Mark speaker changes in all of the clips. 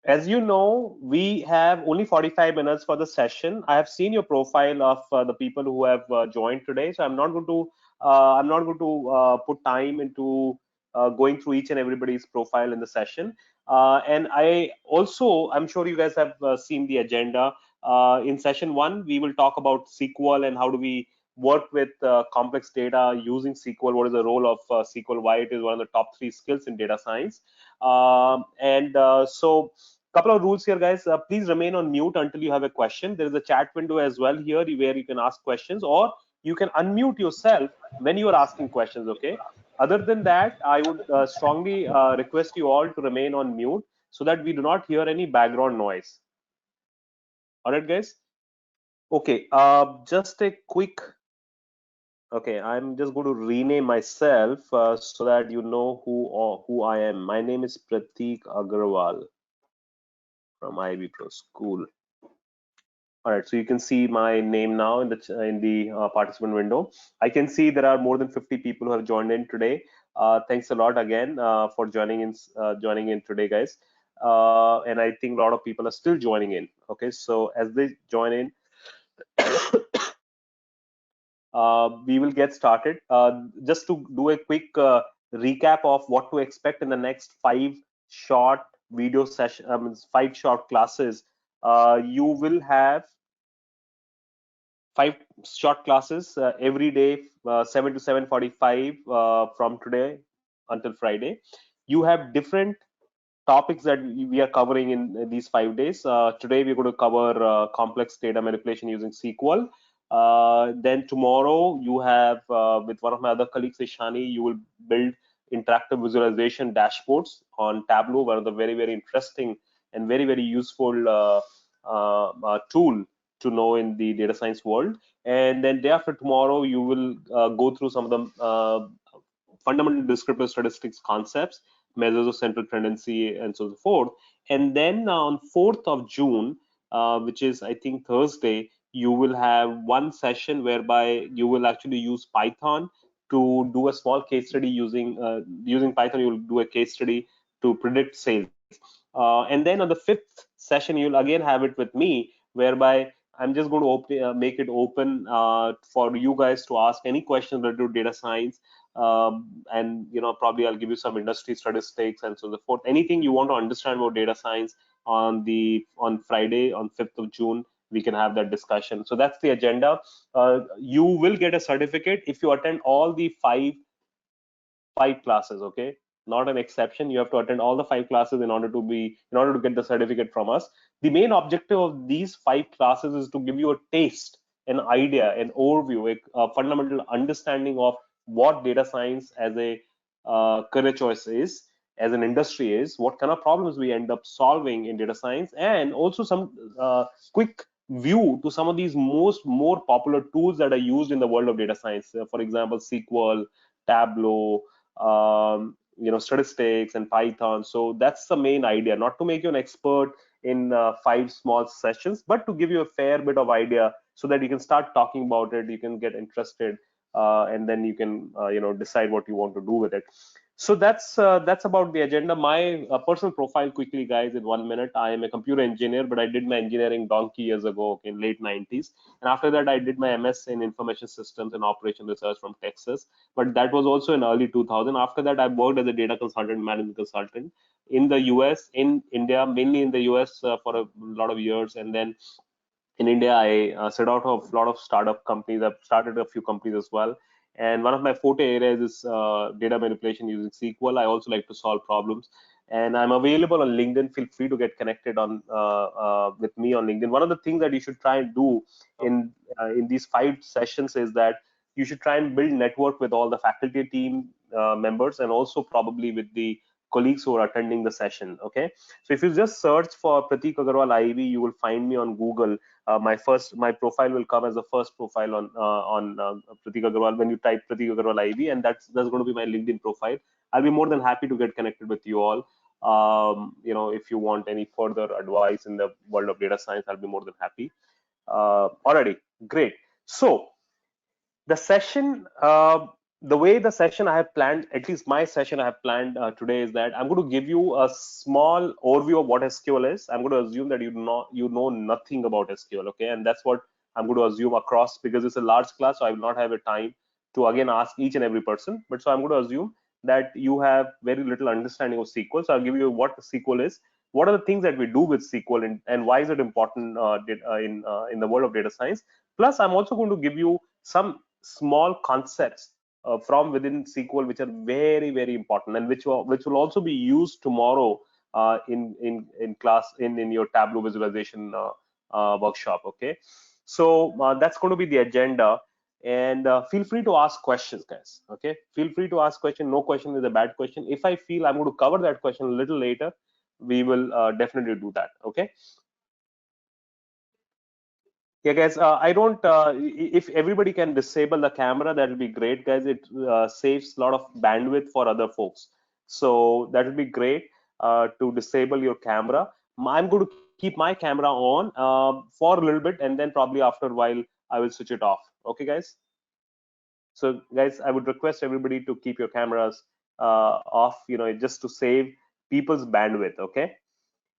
Speaker 1: As you know, we have only 45 minutes for the session. I have seen your profile of the people who have joined today, so I'm not going to put time into going through each and everybody's profile in the session. And I'm sure you guys have seen the agenda. In session one, we will talk about SQL and how do we work with complex data using SQL. What is the role of SQL? Why it is one of the top 3 skills in data science. So couple of rules here, guys. Please remain on mute until you have a question. There is a chat window as well here where you can ask questions, or you can unmute yourself when you are asking questions. Okay. Other than that, I would strongly request you all to remain on mute so that we do not hear any background noise. All right, guys. Okay. Just a quick. Okay, I'm just going to rename myself so that you know who I am. My name is Prateek Agarwal from IB Pro School. All right, so you can see my name now in the participant window. I can see there are more than 50 people who have joined in today. Thanks a lot again for joining in today, guys. And I think a lot of people are still joining in. Okay, so as they join in, we will get started. Just to do a quick recap of what to expect in the next 5 short video session, 5 short classes. You will have 5 short classes every day, 7 to 7:45 from today until Friday. You have different topics that we are covering in these 5 days. Today we're going to cover complex data manipulation using SQL. Then tomorrow you have with one of my other colleagues, Ishani, you will build interactive visualization dashboards on Tableau, one of the very interesting and very useful tool to know in the data science world. And then day after tomorrow, you will go through some of the fundamental descriptive statistics concepts, measures of central tendency, and so forth. And then on 4th of June, which is I think Thursday, you will have one session whereby you will actually use Python to do a small case study using Python. You will do a case study to predict sales. And then on the 5th session, you'll again have it with me, whereby I'm just going to make it open for you guys to ask any questions related to data science. And probably I'll give you some industry statistics and so forth. Anything you want to understand about data science on Friday, on 5th of June, we can have that discussion. So that's the agenda. You will get a certificate if you attend all the five classes. Okay, not an exception. You have to attend all the 5 classes in order to get the certificate from us. The main objective of these 5 classes is to give you a taste, an idea, an overview, a fundamental understanding of what data science as a career choice is, as an industry is, what kind of problems we end up solving in data science, and also some quick view to some of these more popular tools that are used in the world of data science. For example, SQL, Tableau, statistics, and Python. So that's the main idea, not to make you an expert in 5 small sessions, but to give you a fair bit of idea so that you can start talking about it, you can get interested, and then you can decide what you want to do with it. So that's about the agenda. My personal profile quickly, guys, in 1 minute. I am a computer engineer, but I did my engineering donkey years ago, in late 90s, and after that I did my MS in information systems and operation research from Texas, but that was also in early 2000. After that, I worked as a data consultant, management consultant in the US, in India, mainly in the US for a lot of years. And then in India, I set out of a lot of startup companies. I've started a few companies as well. And one of my forte areas is data manipulation using SQL. I also like to solve problems. And I'm available on LinkedIn. Feel free to get connected on with me on LinkedIn. One of the things that you should try and do in these 5 sessions is that you should try and build network with all the faculty team members, and also probably with the colleagues who are attending the session. Okay, so if you just search for Prateek Agarwal IB, you will find me on Google. My profile will come as the first profile on Prateek Agarwal when you type Prateek Agarwal IB, and that's going to be my LinkedIn profile. I'll be more than happy to get connected with you all. If you want any further advice in the world of data science, I'll be more than happy. Alrighty, great. So the session the way the session I have planned, at least my session I have planned today, is that I'm going to give you a small overview of what SQL is. I'm going to assume that you know nothing about SQL, okay? And that's what I'm going to assume across, because it's a large class, so I will not have a time to again ask each and every person. But so I'm going to assume that you have very little understanding of SQL. So I'll give you what SQL is, what are the things that we do with SQL, and why is it important in the world of data science. Plus, I'm also going to give you some small concepts from within SQL, which are very, very important, and which will also be used tomorrow in class in your Tableau visualization workshop. Okay, so that's going to be the agenda, and feel free to ask questions, guys. Okay, feel free to ask question. No question is a bad question. If I feel I'm going to cover that question a little later, we will definitely do that. Okay. Yeah, guys, I don't, if everybody can disable the camera, that will be great, guys. It saves a lot of bandwidth for other folks. So that will be great to disable your camera. I'm going to keep my camera on for a little bit, and then probably after a while, I will switch it off. Okay, guys? So, guys, I would request everybody to keep your cameras off, just to save people's bandwidth. Okay.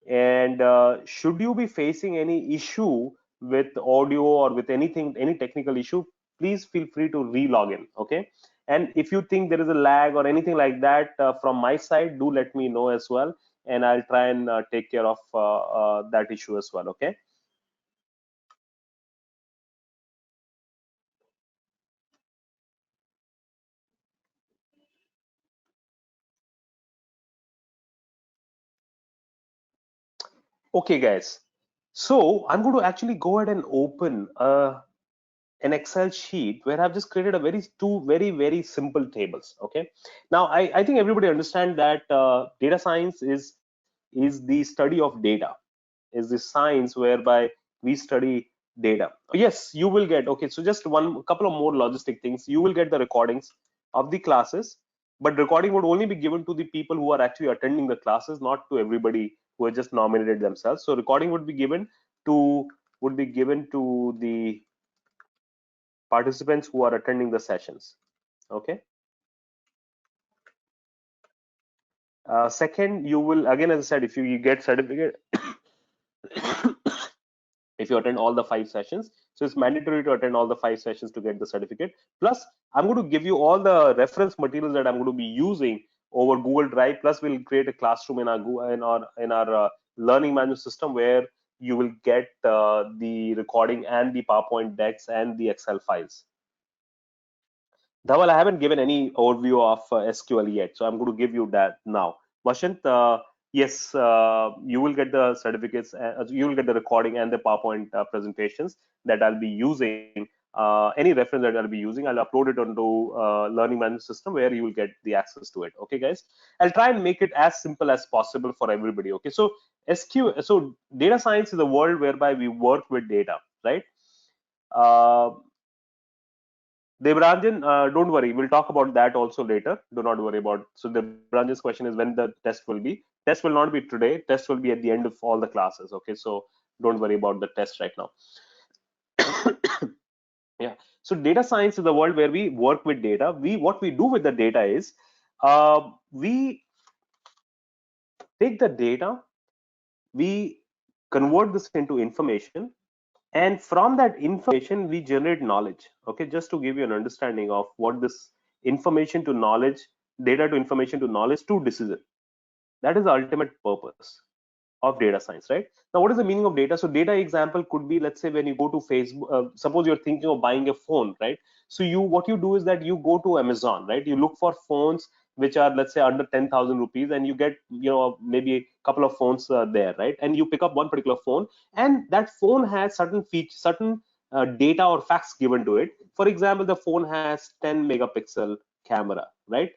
Speaker 1: And should you be facing any issue with audio or with anything, any technical issue, please feel free to re-log in. Okay. And if you think there is a lag or anything like that from my side, do let me know as well. And I'll try and take care of that issue as well. Okay. Okay, guys. So I'm going to actually go ahead and open an Excel sheet where I've just created a two very, very simple tables. Okay. Now I think everybody understand that data science is the study of data, is the science whereby we study data. Yes, you will get, okay, so just one couple of more logistic things. You will get the recordings of the classes, but recording would only be given to the people who are actually attending the classes, not to everybody who have just nominated themselves. So recording to would be given to the participants who are attending the sessions. Okay. Second, you will, again, as I said, if you get certificate, if you attend all the 5 sessions, so it's mandatory to attend all the 5 sessions to get the certificate. Plus, I'm going to give you all the reference materials that I'm going to be using over Google Drive. Plus, we'll create a classroom in our learning management system where you will get the recording and the PowerPoint decks and the Excel files. Dhaval, I haven't given any overview of SQL yet, so I'm going to give you that now. Vashant, yes, you will get the certificates, you will get the recording and the PowerPoint presentations that I'll be using. Any reference that I'll be using, I'll upload it onto Learning Management System where you will get the access to it. Okay, guys. I'll try and make it as simple as possible for everybody. Okay, so so data science is a world whereby we work with data, right? Uh, Debranjan, don't worry. We'll talk about that also later. Do not worry about. So Debranjan's question is when the test will be. Test will not be today. Test will be at the end of all the classes. Okay, so don't worry about the test right now. Yeah. So data science is the world where we work with data. What we do with the data is we take the data, we convert this into information, and from that information we generate knowledge. Okay, just to give you an understanding of what this information to knowledge, data to information to knowledge to decision, that is the ultimate purpose of data science. Right now, what is the meaning of data? So data example could be, let's say when you go to Facebook, suppose you're thinking of buying a phone, right? So what you do is that you go to Amazon, right? You look for phones which are, let's say, under 10,000 rupees, and you get, maybe a couple of phones there, right? And you pick up one particular phone, and that phone has certain features, certain data or facts given to it. For example, the phone has 10 megapixel camera, right?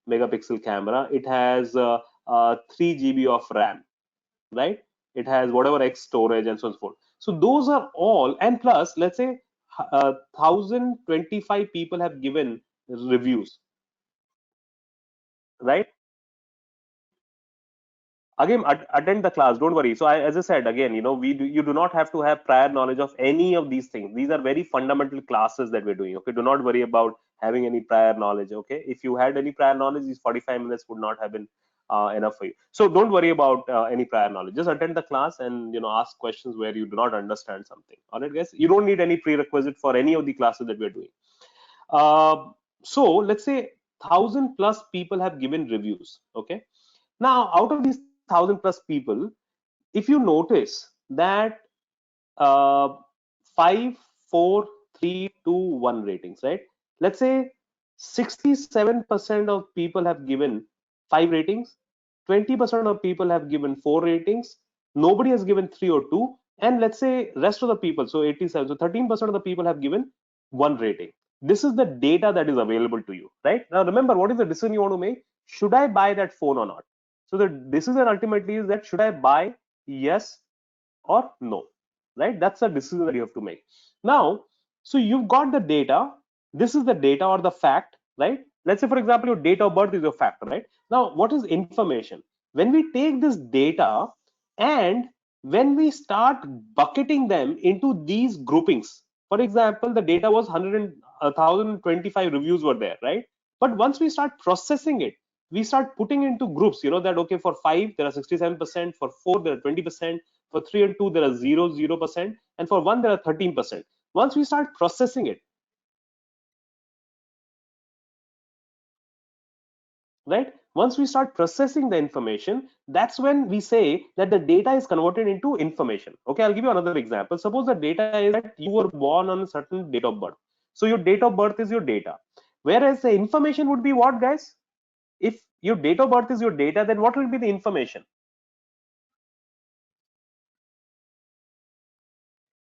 Speaker 1: Megapixel camera. It has 3 GB of RAM, right? It has whatever X storage and so on and so forth. So those are all, and plus, let's say 1,025 people have given reviews, right? Again, attend the class, don't worry. So as I said, again, you do not have to have prior knowledge of any of these things. These are very fundamental classes that we're doing. Okay, do not worry about having any prior knowledge. Okay, if you had any prior knowledge, these 45 minutes would not have been enough for you. So don't worry about any prior knowledge. Just attend the class and ask questions where you do not understand something. All right, guys. You don't need any prerequisite for any of the classes that we're doing. So let's say 1,000+ people have given reviews. Okay. Now, out of these 1,000+ people, if you notice that uh, 5, 4, 3, 2, 1 ratings, right? Let's say 67% of people have given 5 ratings, 20% of people have given 4 ratings, nobody has given 3 or 2, and let's say rest of the people, so 87, so 13% of the people have given 1 rating. This is the data that is available to you, right? Now remember, what is the decision you want to make? Should I buy that phone or not? So the decision ultimately is that should I buy, yes or no, right? That's a decision that you have to make. Now, so you've got the data. This is the data or the fact, right? Let's say, for example, your date of birth is your fact, right? Now, what is information? When we take this data and when we start bucketing them into these groupings, for example, the data was 1,025 reviews were there, right? But once we start processing it, we start putting into groups, that okay, for 5 there are 67%, for 4 there are 20%, for 3 and 2 there are 0%, and for 1 there are 13%. Once we start processing it, right? Once we start processing the information, that's when we say that the data is converted into information. Okay, I'll give you another example. Suppose the data is that you were born on a certain date of birth. So your date of birth is your data. Whereas the information would be what, guys? If your date of birth is your data, then what will be the information?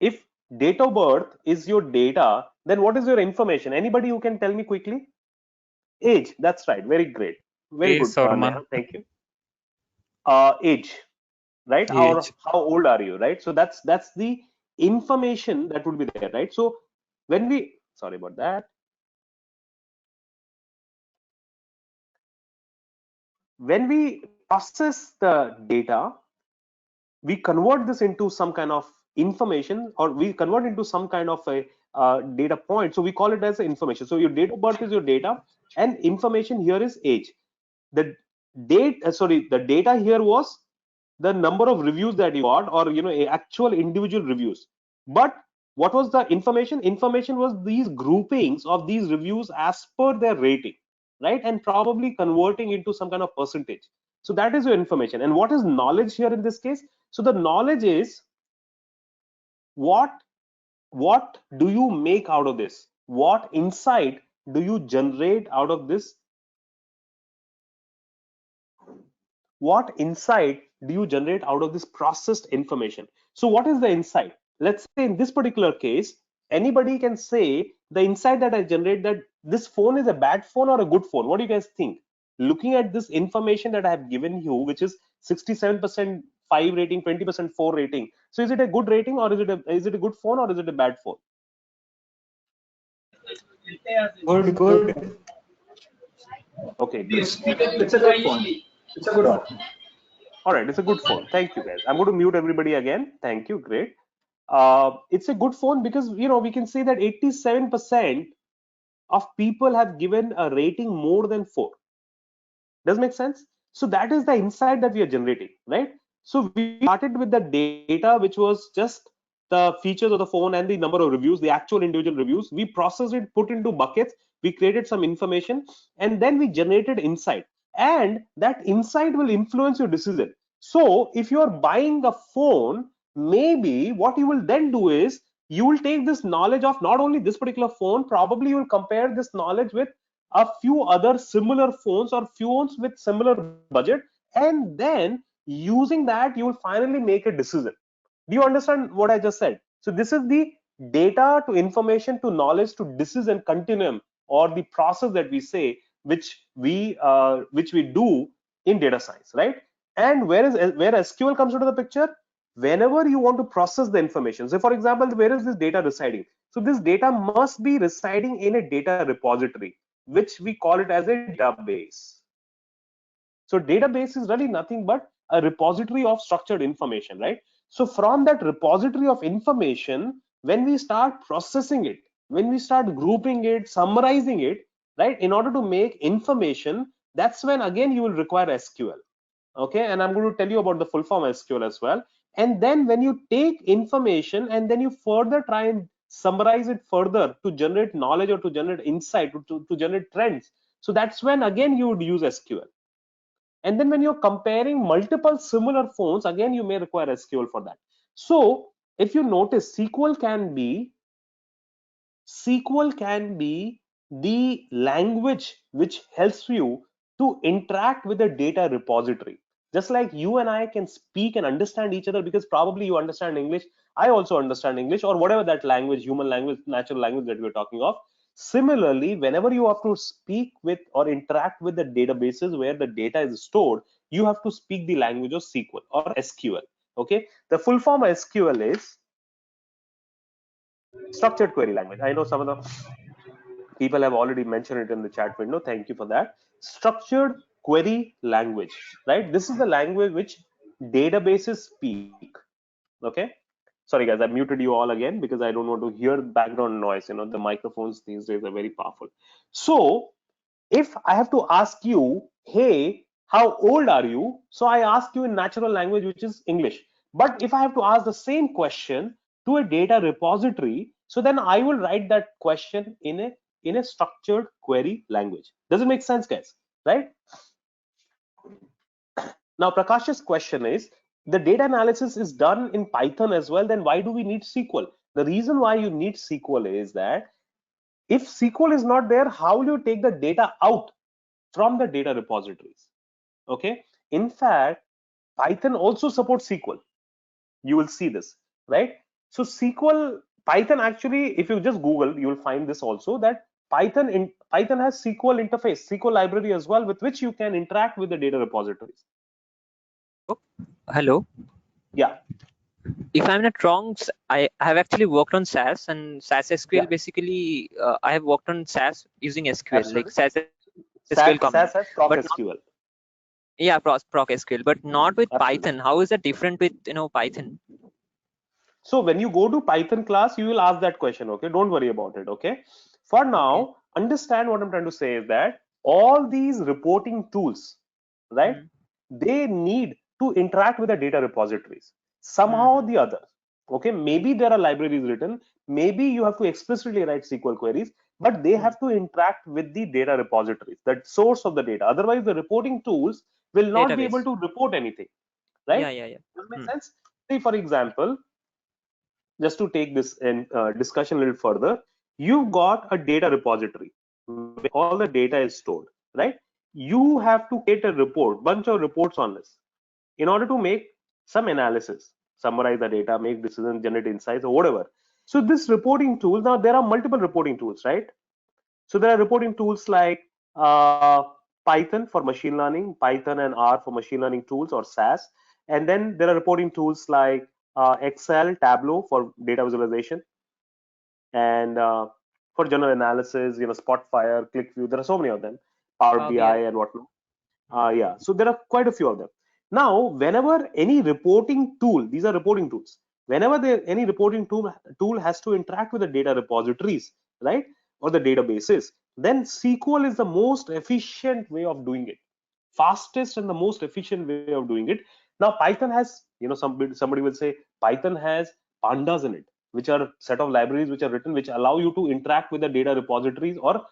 Speaker 1: If date of birth is your data, then what is your information? Anybody who can tell me quickly? Age. That's right. Very great. Very
Speaker 2: Age
Speaker 1: good,
Speaker 2: or
Speaker 1: Neha.
Speaker 2: month.
Speaker 1: Thank you. Age, right? Or
Speaker 2: Age.
Speaker 1: how old are you, right? So that's the information that would be there, right? So when we, sorry about that, when we process the data, we convert this into some kind of information, or we convert into some kind of a data point. So we call it as information. So your date of birth is your data, and information here is age. The the data here was the number of reviews that you got, or actual individual reviews. But what was the information? Information was these groupings of these reviews as per their rating, right? And probably converting into some kind of percentage. So that is your information. And what is knowledge here in this case? So the knowledge is what what do you make out of this? What insight do you generate out of this? What insight do you generate out of this processed information? So what is the insight? Let's say in this particular case, anybody can say the insight that I generate, that this phone is a bad phone or a good phone. What do you guys think? Looking at this information that I have given you, which is 67% 5 rating, 20% 4 rating. So is it a good rating, or is it a good phone, or is it a bad phone?
Speaker 3: Good, good.
Speaker 1: Okay, great.
Speaker 3: It's a good phone. It's a good one.
Speaker 1: All right, it's a good phone. Thank you, guys. I'm going to mute everybody again. Thank you. Great. It's a good phone because we can say that 87% of people have given a rating more than 4. Does make sense? So that is the insight that we are generating, right? So we started with the data, which was just the features of the phone and the number of reviews, the actual individual reviews. We processed it, put into buckets, we created some information, and then we generated insight. And that insight will influence your decision. So if you are buying a phone, maybe what you will then do is you will take this knowledge of not only this particular phone, probably you will compare this knowledge with a few other similar phones or phones with similar budget, and then using that you will finally make a decision. Do you understand what I just said? So this is the data to information to knowledge to decision continuum, or the process that we say, which we do in data science, right? And where SQL comes into the picture? Whenever you want to process the information, so for example, where is this data residing? So this data must be residing in a data repository, which we call it as a database. So database is really nothing but a repository of structured information, right? So from that repository of information, when we start processing it, when we start grouping it, summarizing it, right, in order to make information, that's when again you will require SQL. Okay, and I'm going to tell you about the full form SQL as well. And then when you take information and then you further try and summarize it further to generate knowledge or to generate insight, to generate trends, so that's when again you would use SQL. And then when you're comparing multiple similar phones, again you may require SQL for that. So if you notice, SQL can be the language which helps you to interact with the data repository. Just like you and I can speak and understand each other because probably you understand English, I also understand English, or whatever that language, human language, natural language that we're talking of. Similarly, whenever you have to speak with or interact with the databases where the data is stored, you have to speak the language of SQL or SQL. Okay, the full form of SQL is structured query language. I know some of the people have already mentioned it in the chat window. Thank you for that. Structured query language, right? This is the language which databases speak. Okay. Sorry guys, I muted you all again because I don't want to hear background noise. You know, the microphones these days are very powerful. So if I have to ask you, hey, how old are you? So I ask you in natural language, which is English. But if I have to ask the same question to a data repository, so then I will write that question in a structured query language. Does it make sense, guys? Right? Now, Prakash's question is, the data analysis is done in Python as well, then why do we need SQL? The reason why you need SQL is that if SQL is not there, how will you take the data out from the data repositories? Okay, in fact, Python also supports SQL. You will see this, right? So Python actually, if you just Google, you will find this also, that Python has SQL interface, SQL library as well, with which you can interact with the data repositories.
Speaker 2: Hello.
Speaker 1: Yeah.
Speaker 2: If I'm not wrong, I have actually worked on SAS, and SAS SQL
Speaker 1: Yeah.
Speaker 2: basically, I have worked on SAS using SQL,
Speaker 1: Absolutely.
Speaker 2: like SAS SQL command.
Speaker 1: SAS has proc
Speaker 2: But
Speaker 1: SQL.
Speaker 2: Yeah, proc SQL, but not with
Speaker 1: Absolutely.
Speaker 2: Python. How is that different with Python?
Speaker 1: So when you go to Python class, you will ask that question. Okay, don't worry about it. Okay. For now, understand what I'm trying to say is that all these reporting tools, right? They need to interact with the data repositories somehow or the other. Okay, maybe there are libraries written, maybe you have to explicitly write SQL queries, but they have to interact with the data repositories, that source of the data. Otherwise, the reporting tools will not be able to report anything, right?
Speaker 2: Yeah.
Speaker 1: Does that make sense? See, for example, just to take this in discussion a little further, you've got a data repository where all the data is stored, right? You have to create a report, bunch of reports on this in order to make some analysis, summarize the data, make decisions, generate insights, or whatever. So this reporting tool, now there are multiple reporting tools, right? So there are reporting tools like Python for machine learning, Python and R for machine learning tools or SAS. And then there are reporting tools like Excel, Tableau for data visualization, and for general analysis, Spotfire, ClickView. There are so many of them, Power BI and whatnot. Yeah, so there are quite a few of them. Now, whenever any reporting tool, these are reporting tools, whenever any reporting tool has to interact with the data repositories, right, or the databases, then SQL is the most efficient way of doing it, fastest and the most efficient way of doing it. Now, Python has, somebody will say Python has pandas in it, which are set of libraries which are written, which allow you to interact with the data repositories or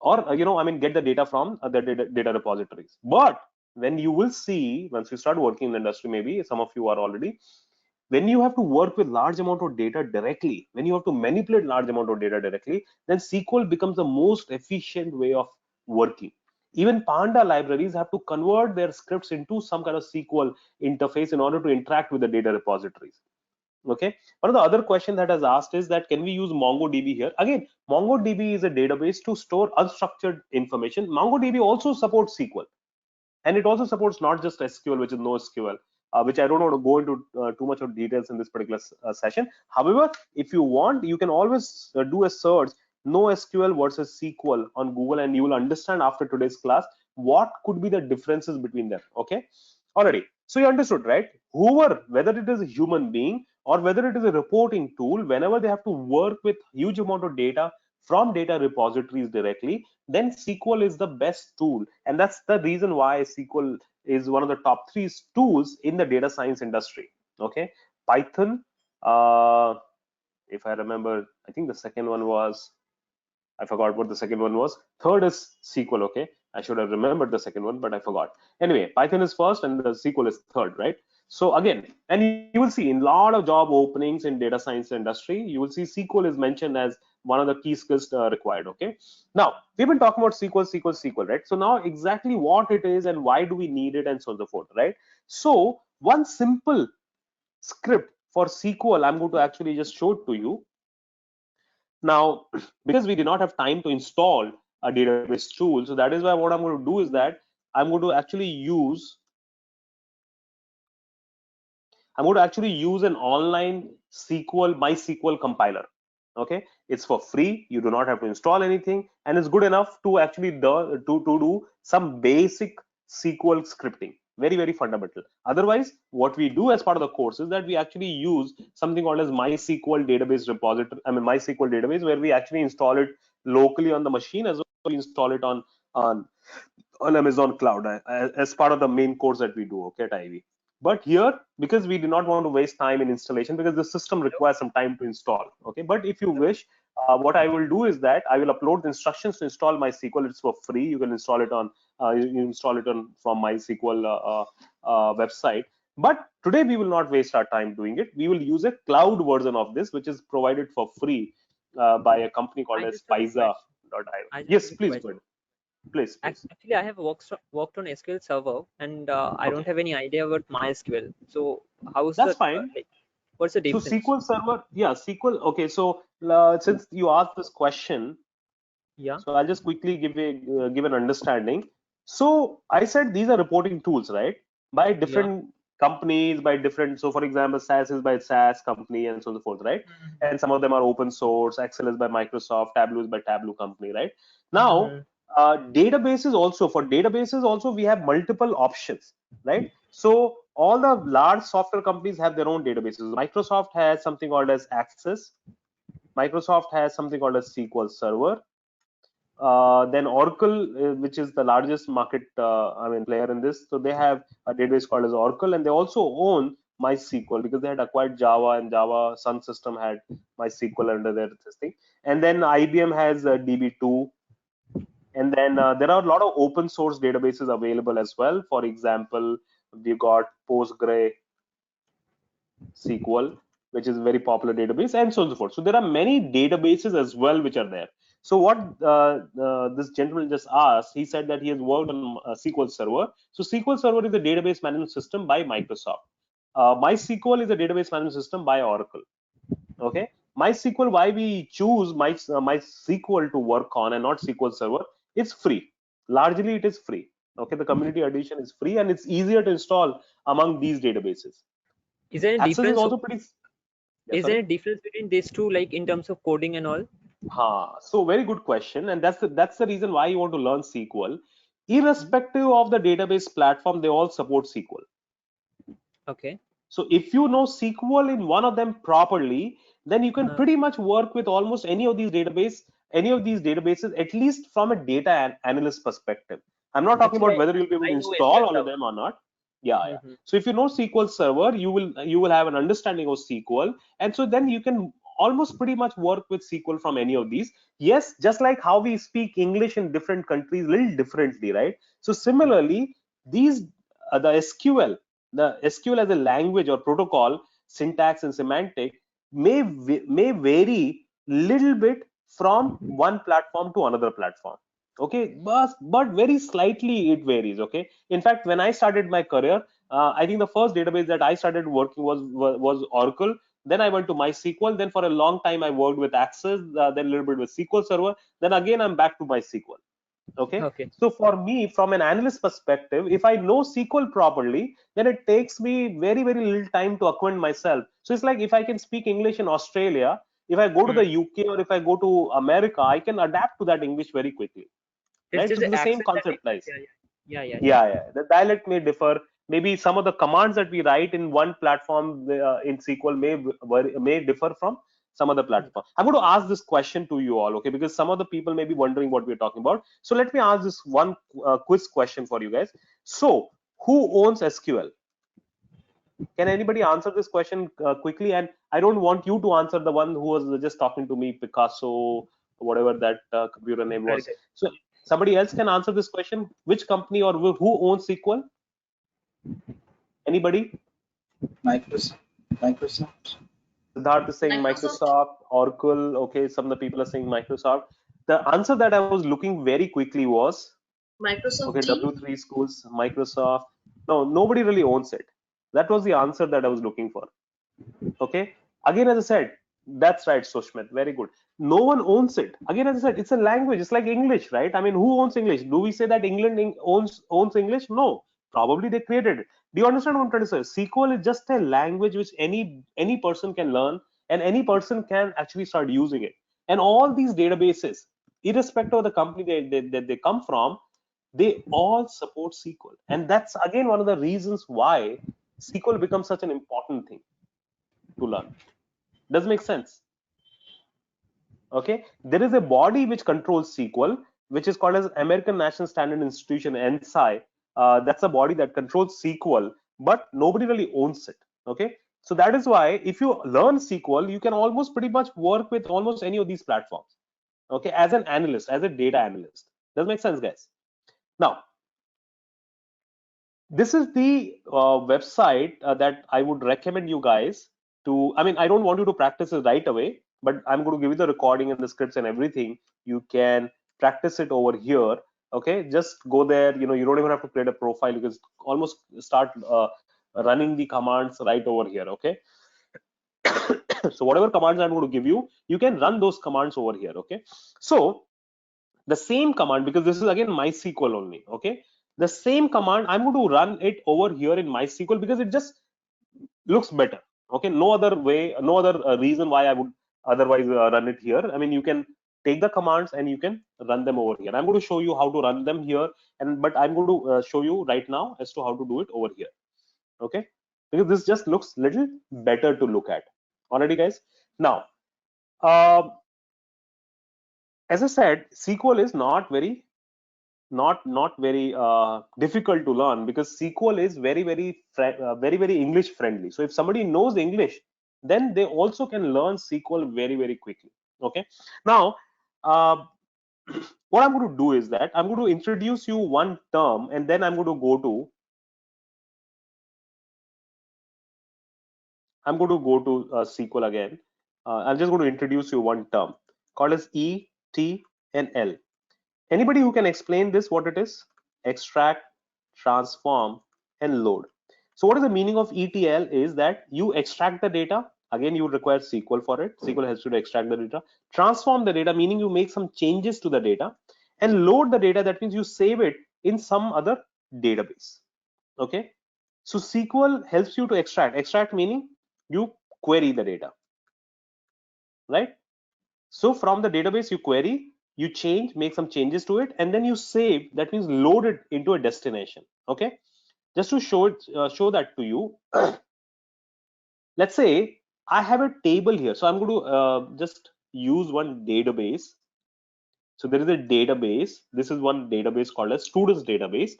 Speaker 1: get the data from the data repositories. But when you will see, once you start working in the industry, maybe some of you are already, when you have to work with large amount of data directly, when you have to manipulate large amount of data directly, then SQL becomes the most efficient way of working. Even Panda libraries have to convert their scripts into some kind of SQL interface in order to interact with the data repositories. Okay, one of the other question that has asked is that can we use MongoDB here? Again, MongoDB is a database to store unstructured information. MongoDB also supports SQL, and it also supports not just SQL, which is NoSQL, which I don't want to go into too much of details in this particular session. However, if you want, you can always do a search NoSQL versus SQL on Google, and you will understand after today's class what could be the differences between them. Okay, already. So you understood, right? Whoever, whether it is a human being or whether it is a reporting tool, whenever they have to work with huge amount of data from data repositories directly, then SQL is the best tool. And that's the reason why SQL is one of the top three tools in the data science industry. Okay. Python, if I remember, I think the second one was, I forgot what the second one was. Third is SQL. Okay, I should have remembered the second one, but I forgot. Anyway, Python is first and the SQL is third, right? So again, and you will see in a lot of job openings in data science industry, you will see SQL is mentioned as one of the key skills required. Okay, now we've been talking about SQL, right? So now exactly what it is and why do we need it and so on and so forth, right? So one simple script for SQL, I'm going to actually just show it to you. Now, because we did not have time to install a database tool, so that is why what I'm going to do is that I'm going to actually use an online SQL MySQL compiler. Okay, it's for free. You do not have to install anything, and it's good enough to actually do some basic SQL scripting. Very, very fundamental. Otherwise, what we do as part of the course is that we actually use something called as MySQL database repository. I mean, MySQL database, where we actually install it locally on the machine as well as we install it on on Amazon Cloud as part of the main course that we do. Okay, at Ivy. But here, because we do not want to waste time in installation, because the system requires some time to install. Okay, but if you wish, what I will do is that I will upload the instructions to install MySQL. It's for free. You can install it on you install it on from MySQL website. But today we will not waste our time doing it. We will use a cloud version of this, which is provided for free by a company called
Speaker 2: I
Speaker 1: as
Speaker 2: just have a question.
Speaker 1: Pisa.io.
Speaker 2: I just
Speaker 1: Yes,
Speaker 2: have a
Speaker 1: please go
Speaker 2: question.
Speaker 1: ahead. Please, please.
Speaker 2: Actually, I have worked on SQL Server, and I don't
Speaker 1: Okay,
Speaker 2: have any idea about MySQL. So, how's
Speaker 1: that's
Speaker 2: the
Speaker 1: fine.
Speaker 2: like? What's the
Speaker 1: So
Speaker 2: difference?
Speaker 1: SQL Server, yeah, SQL. Okay, so since you asked this question,
Speaker 2: Yeah.
Speaker 1: so I'll just quickly give an understanding. So I said these are reporting tools, right? By
Speaker 2: Yeah.
Speaker 1: different companies, by different. So for example, SAS is by SAS company and so on and so forth, right? And some of them are open source. Excel is by Microsoft. Tableau is by Tableau company, right? Now,
Speaker 2: Mm-hmm.
Speaker 1: databases also, for databases also we have multiple options, right? So all the large software companies have their own databases. Microsoft has something called as Access. Microsoft has something called as SQL Server. Then Oracle, which is the largest market, player in this. So they have a database called as Oracle, and they also own MySQL because they had acquired Java, and Java Sun System had MySQL under their thing. And then IBM has DB2, and then there are a lot of open source databases available as well. For example, we've got PostgreSQL, which is a very popular database, and so on and so forth. So there are many databases as well which are there. So what this gentleman just asked, he said that he has worked on SQL Server. So SQL Server is a database management system by Microsoft. MySQL is a database management system by Oracle. Okay, MySQL, why we choose MySQL to work on and not SQL Server? It's free. Largely, it is free. Okay, the community edition is free and it's easier to install among these databases.
Speaker 2: Is there any
Speaker 1: Access is
Speaker 2: difference?
Speaker 1: also pretty. Yeah,
Speaker 2: Is there
Speaker 1: sorry.
Speaker 2: any difference between these two, like in terms of coding and all?
Speaker 1: So very good question, and that's the reason why you want to learn SQL.
Speaker 2: Mhm.
Speaker 1: Irrespective of the database platform, they all support SQL.
Speaker 2: Okay.
Speaker 1: So if you know SQL in one of them properly, then you can
Speaker 2: Uh,
Speaker 1: pretty much work with almost any of these databases, at least from a data analyst perspective. I'm not talking
Speaker 2: Actually,
Speaker 1: about whether you'll be able to
Speaker 2: I know
Speaker 1: install
Speaker 2: SQL
Speaker 1: all of
Speaker 2: Server.
Speaker 1: them or not. Yeah, yeah.
Speaker 2: Hmm.
Speaker 1: So if you know SQL Server, you will have an understanding of SQL, and so then you can almost pretty much work with SQL from any of these. Yes, just like how we speak English in different countries, a little differently, right? So similarly, these the SQL as a language or protocol, syntax and semantic may vary little bit from one platform to another platform. Okay, but very slightly it varies. Okay, in fact, when I started my career, I think the first database that I started working was Oracle. Then I went to MySQL. Then for a long time I worked with Access. Then a little bit with SQL Server. Then again I'm back to MySQL. Okay,
Speaker 2: Okay.
Speaker 1: so for me, from an analyst perspective, if I know SQL properly, then it takes me very, very little time to acquaint myself. So it's like if I can speak English in Australia, if I go to the
Speaker 2: Hmm.
Speaker 1: UK or if I go to America, I can adapt to that English very quickly,
Speaker 2: It's
Speaker 1: right?
Speaker 2: just
Speaker 1: So
Speaker 2: the
Speaker 1: the same
Speaker 2: accent that
Speaker 1: concept
Speaker 2: difference.
Speaker 1: lies.
Speaker 2: Yeah, yeah, yeah, yeah, yeah.
Speaker 1: Yeah, yeah, the dialect may differ, maybe some of the commands that we write in one platform in SQL may differ from some other platform. I'm going to ask this question to you all, okay? Because some of the people may be wondering what we're talking about. So let me ask this one quiz question for you guys. So who owns SQL? Can anybody answer this question quickly? And I don't want you to answer the one who was just talking to me, Picasso, whatever that computer name was. So somebody else can answer this question. Which company or who owns SQL? Anybody?
Speaker 3: Microsoft.
Speaker 1: Siddharth is saying Microsoft, Oracle. Okay, some of the people are saying Microsoft. The answer that I was looking very quickly was
Speaker 4: Microsoft
Speaker 1: okay,
Speaker 4: Teams.
Speaker 1: W3 Schools, Microsoft. No, nobody really owns it. That was the answer that I was looking for. Okay. Again, as I said, that's right, Sushmit. Very good. No one owns it. Again, as I said, it's a language. It's like English, right? I mean, who owns English? Do we say that England owns English? No. Probably they created it. Do you understand what I'm trying to say? SQL is just a language which any person can learn, and any person can actually start using it. And all these databases, irrespective of the company that they come from, they all support SQL. And that's again one of the reasons why SQL becomes such an important thing to learn. Does make sense? Okay, there is a body which controls SQL, which is called as American National Standard Institution, NSI. That's a body that controls SQL, but nobody really owns it. Okay, so that is why if you learn SQL, you can almost pretty much work with almost any of these platforms. Okay, as an analyst, as a data analyst. Does make sense, guys? Now, this is the website that I would recommend you guys to. I mean, I don't want you to practice it right away, but I'm going to give you the recording and the scripts and everything. You can practice it over here. Okay, just go there. You know, you don't even have to create a profile. You can almost start running the commands right over here. Okay. So whatever commands I'm going to give you, you can run those commands over here. Okay. So the same command, because this is again MySQL only. Okay. The same command, I'm going to run it over here in MySQL because it just looks better. Okay. No other way, no other reason why I would otherwise run it here. I mean, you can take the commands and you can run them over here. I'm going to show you how to run them here, but I'm going to show you right now as to how to do it over here. Okay. Because this just looks little better to look at. Already, guys. Now, as I said, SQL is not very difficult to learn because SQL is very English friendly. So if somebody knows English, then they also can learn SQL very quickly. Okay. Now, what I'm going to do is that I'm going to introduce you one term, and then I'm going to go to SQL again. I'm just going to introduce you one term called as E, T, and L. Anybody who can explain this, what it is? Extract, transform, and load. So what is the meaning of ETL is that you extract the data. Again, you require SQL for it. SQL helps you to extract the data. Transform the data, meaning you make some changes to the data. And load the data, that means you save it in some other database. Okay. So SQL helps you to extract. Extract meaning you query the data, right? So from the database you query, you change, make some changes to it, and then you save. That means load it into a destination. Okay, just to show it, show that to you. Let's say I have a table here, so I'm going to just use one database. So there is a database. This is one database called a students database.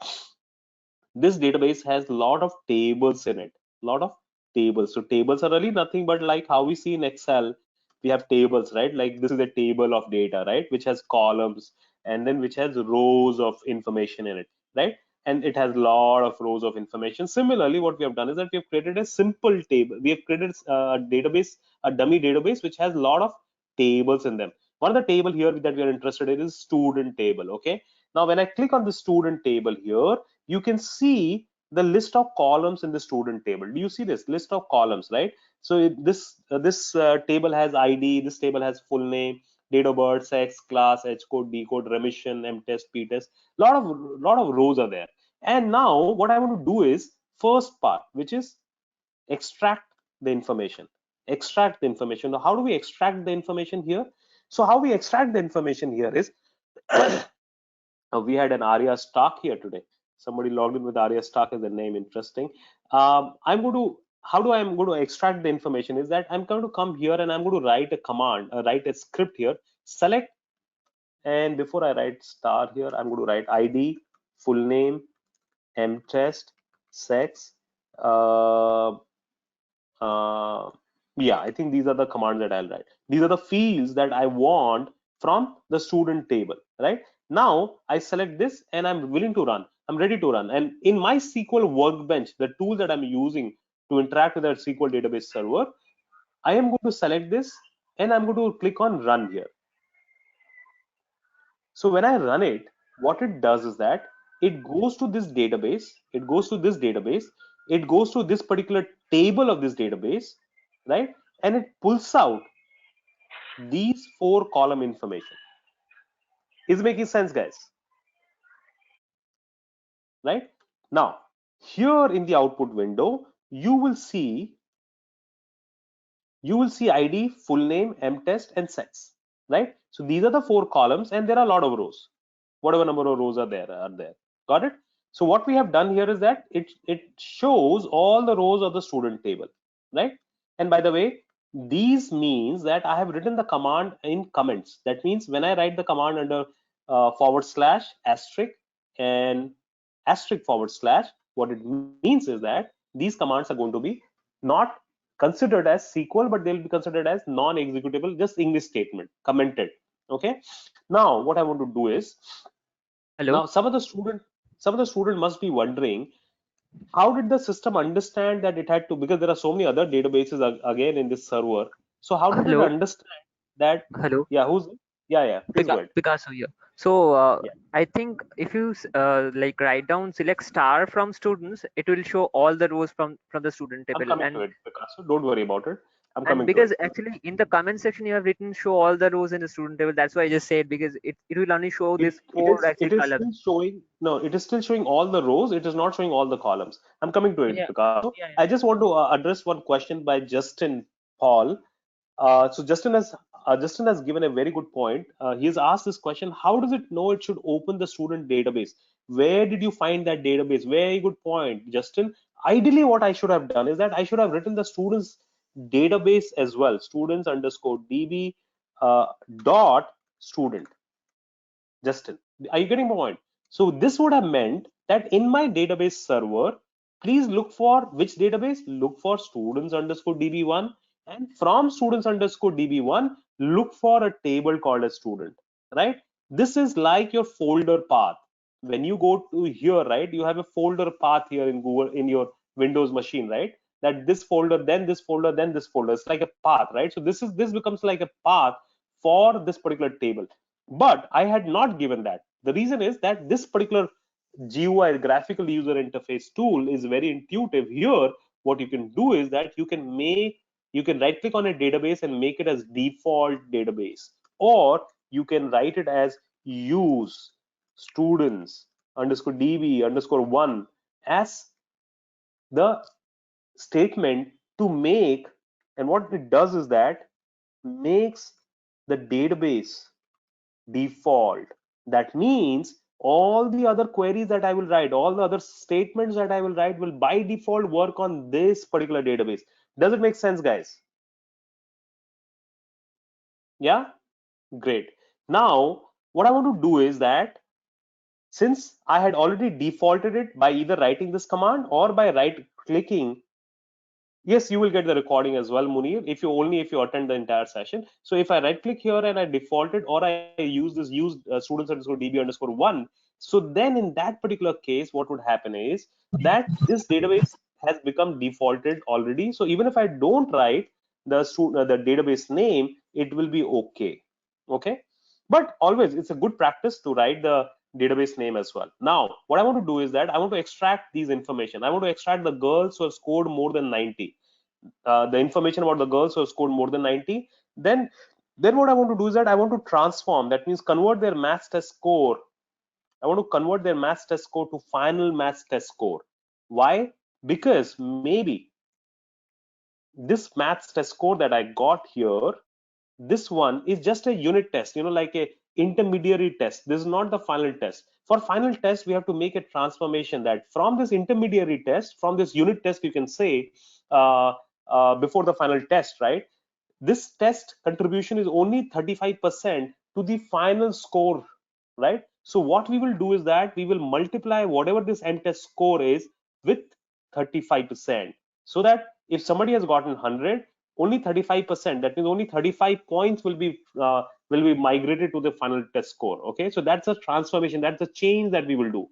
Speaker 1: This database has a lot of tables in it. Lot of tables. So tables are really nothing but like how we see in Excel. We have tables, right? Like this is a table of data, right? Which has columns and then which has rows of information in it, right? And it has a lot of rows of information. Similarly, what we have done is that we have created a simple table. We have created a database, a dummy database, which has a lot of tables in them. One of the table here that we are interested in is student table. Okay. Now, when I click on the student table here, you can see the list of columns in the student table. Do you see this list of columns, right? So this table has ID, this table has full name, date of birth, sex, class, H code, D code, remission, M test, P test. Lot of rows are there. And now what I want to do is first part, which is extract the information. Extract the information. Now, how do we extract the information here? So how we extract the information here is we had an ARIA stock here today. Somebody logged in with Arya Stark as their name. Interesting. I'm going to, how do I'm going to extract the information is that I'm going to come here and I'm going to write a command, write a script here, select, and before I write star here, I'm going to write ID, full name, mtest, sex. Uh, yeah, I think these are the commands that I'll write. These are the fields that I want from the student table, right? Now I select this and I'm willing to run. I'm ready to run. And in my SQL workbench, the tool that I'm using to interact with that SQL database server, I am going to select this and I'm going to click on run here. So when I run it, what it does is that it goes to this database, it goes to this database, it goes to this particular table of this database, right? And it pulls out these 4 column information. Is making sense, guys? Right? Now, here in the output window, you will see ID, full name, mtest, and sex, right? So these are the 4 columns, and there are a lot of rows. Whatever number of rows are there. Got it? So what we have done here is that it shows all the rows of the student table, right? And by the way, these means that I have written the command in comments. That means when I write the command under / asterisk and asterisk / what it means is that these commands are going to be not considered as SQL, but they'll be considered as non-executable, just English statement, commented. Okay. Now what I want to do is,
Speaker 2: Hello.
Speaker 1: now some of the student must be wondering, how did the system understand that it had to, because there are so many other databases again in this server. So how did it
Speaker 2: Hello.
Speaker 1: understand that?
Speaker 2: Hello.
Speaker 1: Yeah, who's, yeah, please go ahead.
Speaker 2: Picasso here. So
Speaker 1: Yeah.
Speaker 2: I think if you like write down select star from students, it will show all the rows from the student
Speaker 1: I'm
Speaker 2: table.
Speaker 1: coming to it, Picasso. Don't worry about it. I'm
Speaker 2: And
Speaker 1: coming to it.
Speaker 2: because actually in the comment section you have written show all the rows in the student table, that's why I just said, because it will only show this
Speaker 1: It
Speaker 2: 4
Speaker 1: is
Speaker 2: actually columns.
Speaker 1: still showing, no, it is still showing all the rows. It is not showing all the columns. I'm coming to it,
Speaker 2: Yeah.
Speaker 1: Picasso.
Speaker 2: Yeah.
Speaker 1: I just want to address one question by Justin Paul. So Justin has given a very good point. He has asked this question: how does it know it should open the student database? Where did you find that database? Very good point, Justin. Ideally, what I should have done is that I should have written the students database as well. Students underscore db dot student. Justin, are you getting my point? So this would have meant that in my database server, please look for which database? Look for students underscore db1, and from students underscore db1, look for a table called a student, right? This is like your folder path. When you go to here, right, you have a folder path here in Google, in your Windows machine, right? That this folder, then this folder, then this folder. It's like a path, right? So this becomes like a path for this particular table. But I had not given that. The reason is that this particular GUI, graphical user interface tool, is very intuitive. Here what you can do is that you can right click on a database and make it as default database, or you can write it as use students underscore db underscore 1 as the statement to make. And what it does is that makes the database default. That means all the other queries that I will write, all the other statements that I will write, will by default work on this particular database. Does it make sense, guys? Yeah, great. Now what I want to do is that, since I had already defaulted it by either writing this command or by right clicking, yes, you will get the recording as well, Munir, if you attend the entire session. So if I right click here and I default it, or I use this use students underscore db underscore 1, so then in that particular case, what would happen is that this database has become defaulted already. So even if I don't write the database name, it will be okay. Okay, but always it's a good practice to write the database name as well. Now what I want to do is that I want to extract these information. I want to extract the girls who have scored more than 90, the information about the girls who have scored more than 90. Then what I want to do is that I want to transform, that means convert their maths test score. I want to convert their maths test score to final maths test score. Why? Because maybe this maths test score that I got here, this one is just a unit test, like a intermediary test. This is not the final test. For final test, we have to make a transformation that from this intermediary test, from this unit test, you can say before the final test, right? This test contribution is only 35% to the final score, right? So what we will do is that we will multiply whatever this M-test score is with 35%, so that if somebody has gotten 100, only 35%, that means only 35 points will be migrated to the final test score. Okay, so that's a transformation, that's a change that we will do.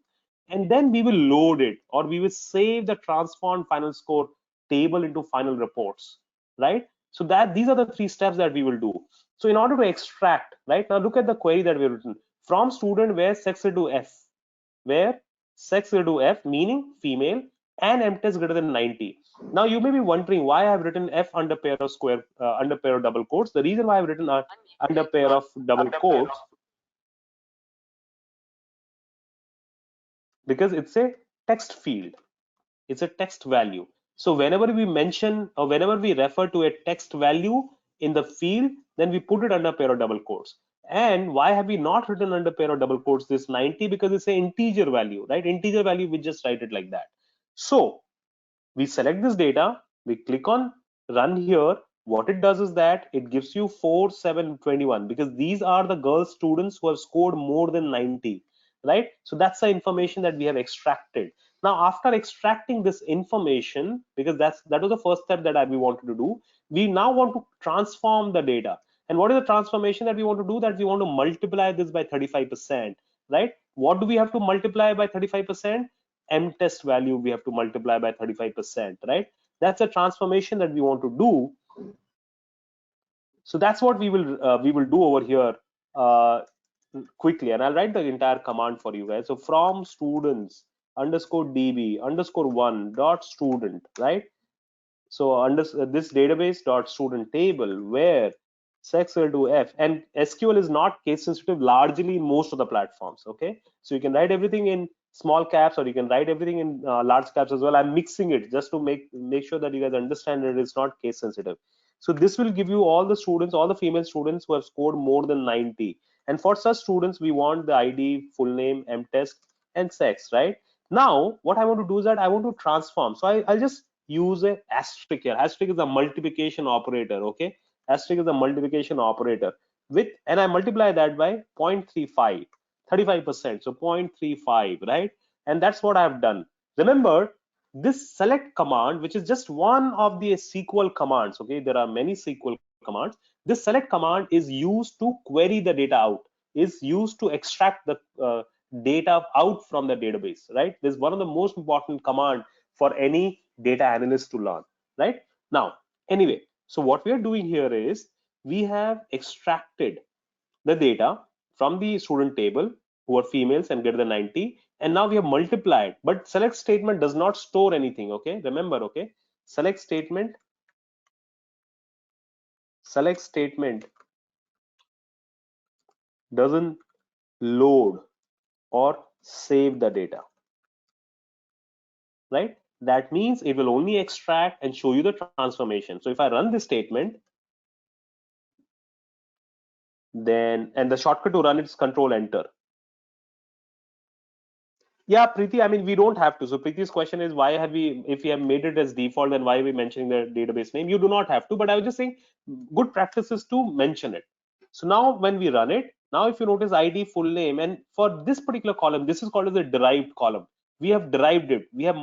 Speaker 1: And then we will load it, or we will save the transformed final score table into final reports, right? So that these are the three steps that we will do. So in order to extract, right, now look at the query that we've written. From student where sex equal to F, where sex equal to F, meaning female, and M-test greater than 90. Now you may be wondering why I've written F under pair of square, under pair of double quotes. The reason why I've written under pair of double quotes, because it's a text field, it's a text value. So whenever we mention or whenever we refer to a text value in the field, then we put it under pair of double quotes. And why have we not written under pair of double quotes this 90? Because it's an integer value, right? Integer value, we just write it like that. So we select this data, we click on run here. What it does is that it gives you 4, 7, 21, because these are the girl students who have scored more than 90, right? So that's the information that we have extracted. Now after extracting this information, because that was the first step that we wanted to do, we now want to transform the data. And what is the transformation that we want to do? That we want to multiply this by 35%, right? What do we have to multiply by 35%? M-test value we have to multiply by 35%, right? That's a transformation that we want to do. So that's what we will do over here quickly, and I'll write the entire command for you guys. So from students underscore db underscore one dot student, right? So under this database dot student table where sex equal to F, and SQL is not case sensitive largely in most of the platforms. Okay, so you can write everything in small caps or you can write everything in large caps as well. I'm mixing it just to make sure that you guys understand that it's not case sensitive. So this will give you all the students, all the female students who have scored more than 90. And for such students, we want the ID, full name, M-test, and sex, right? Now, what I want to do is that I want to transform. So I'll just use a asterisk here. Asterisk is a multiplication operator. Okay, asterisk is a multiplication operator with, and I multiply that by 0.35, 35%, so 0.35, right? And that's what I've done. Remember this select command, which is just one of the SQL commands. Okay, there are many SQL commands. This select command is used to query the data out, is used to extract the data out from the database, right? This is one of the most important command for any data analyst to learn, right? Now, anyway, so what we are doing here is we have extracted the data from the student table who are females and greater than 90, and now we have multiplied, but select statement does not store anything. Okay, remember, okay, select statement doesn't load or save the data, right? That means it will only extract and show you the transformation. So if I run this statement, then, and the shortcut to run it is control enter. Yeah, Preeti, I mean, we don't have to. So Preeti's question is, why have we, if we have made it as default, then why are we mentioning the database name? You do not have to, but I was just saying good practice is to mention it. So now when we run it, now if you notice ID, full name, and for this particular column, this is called as a derived column. We have derived it. We have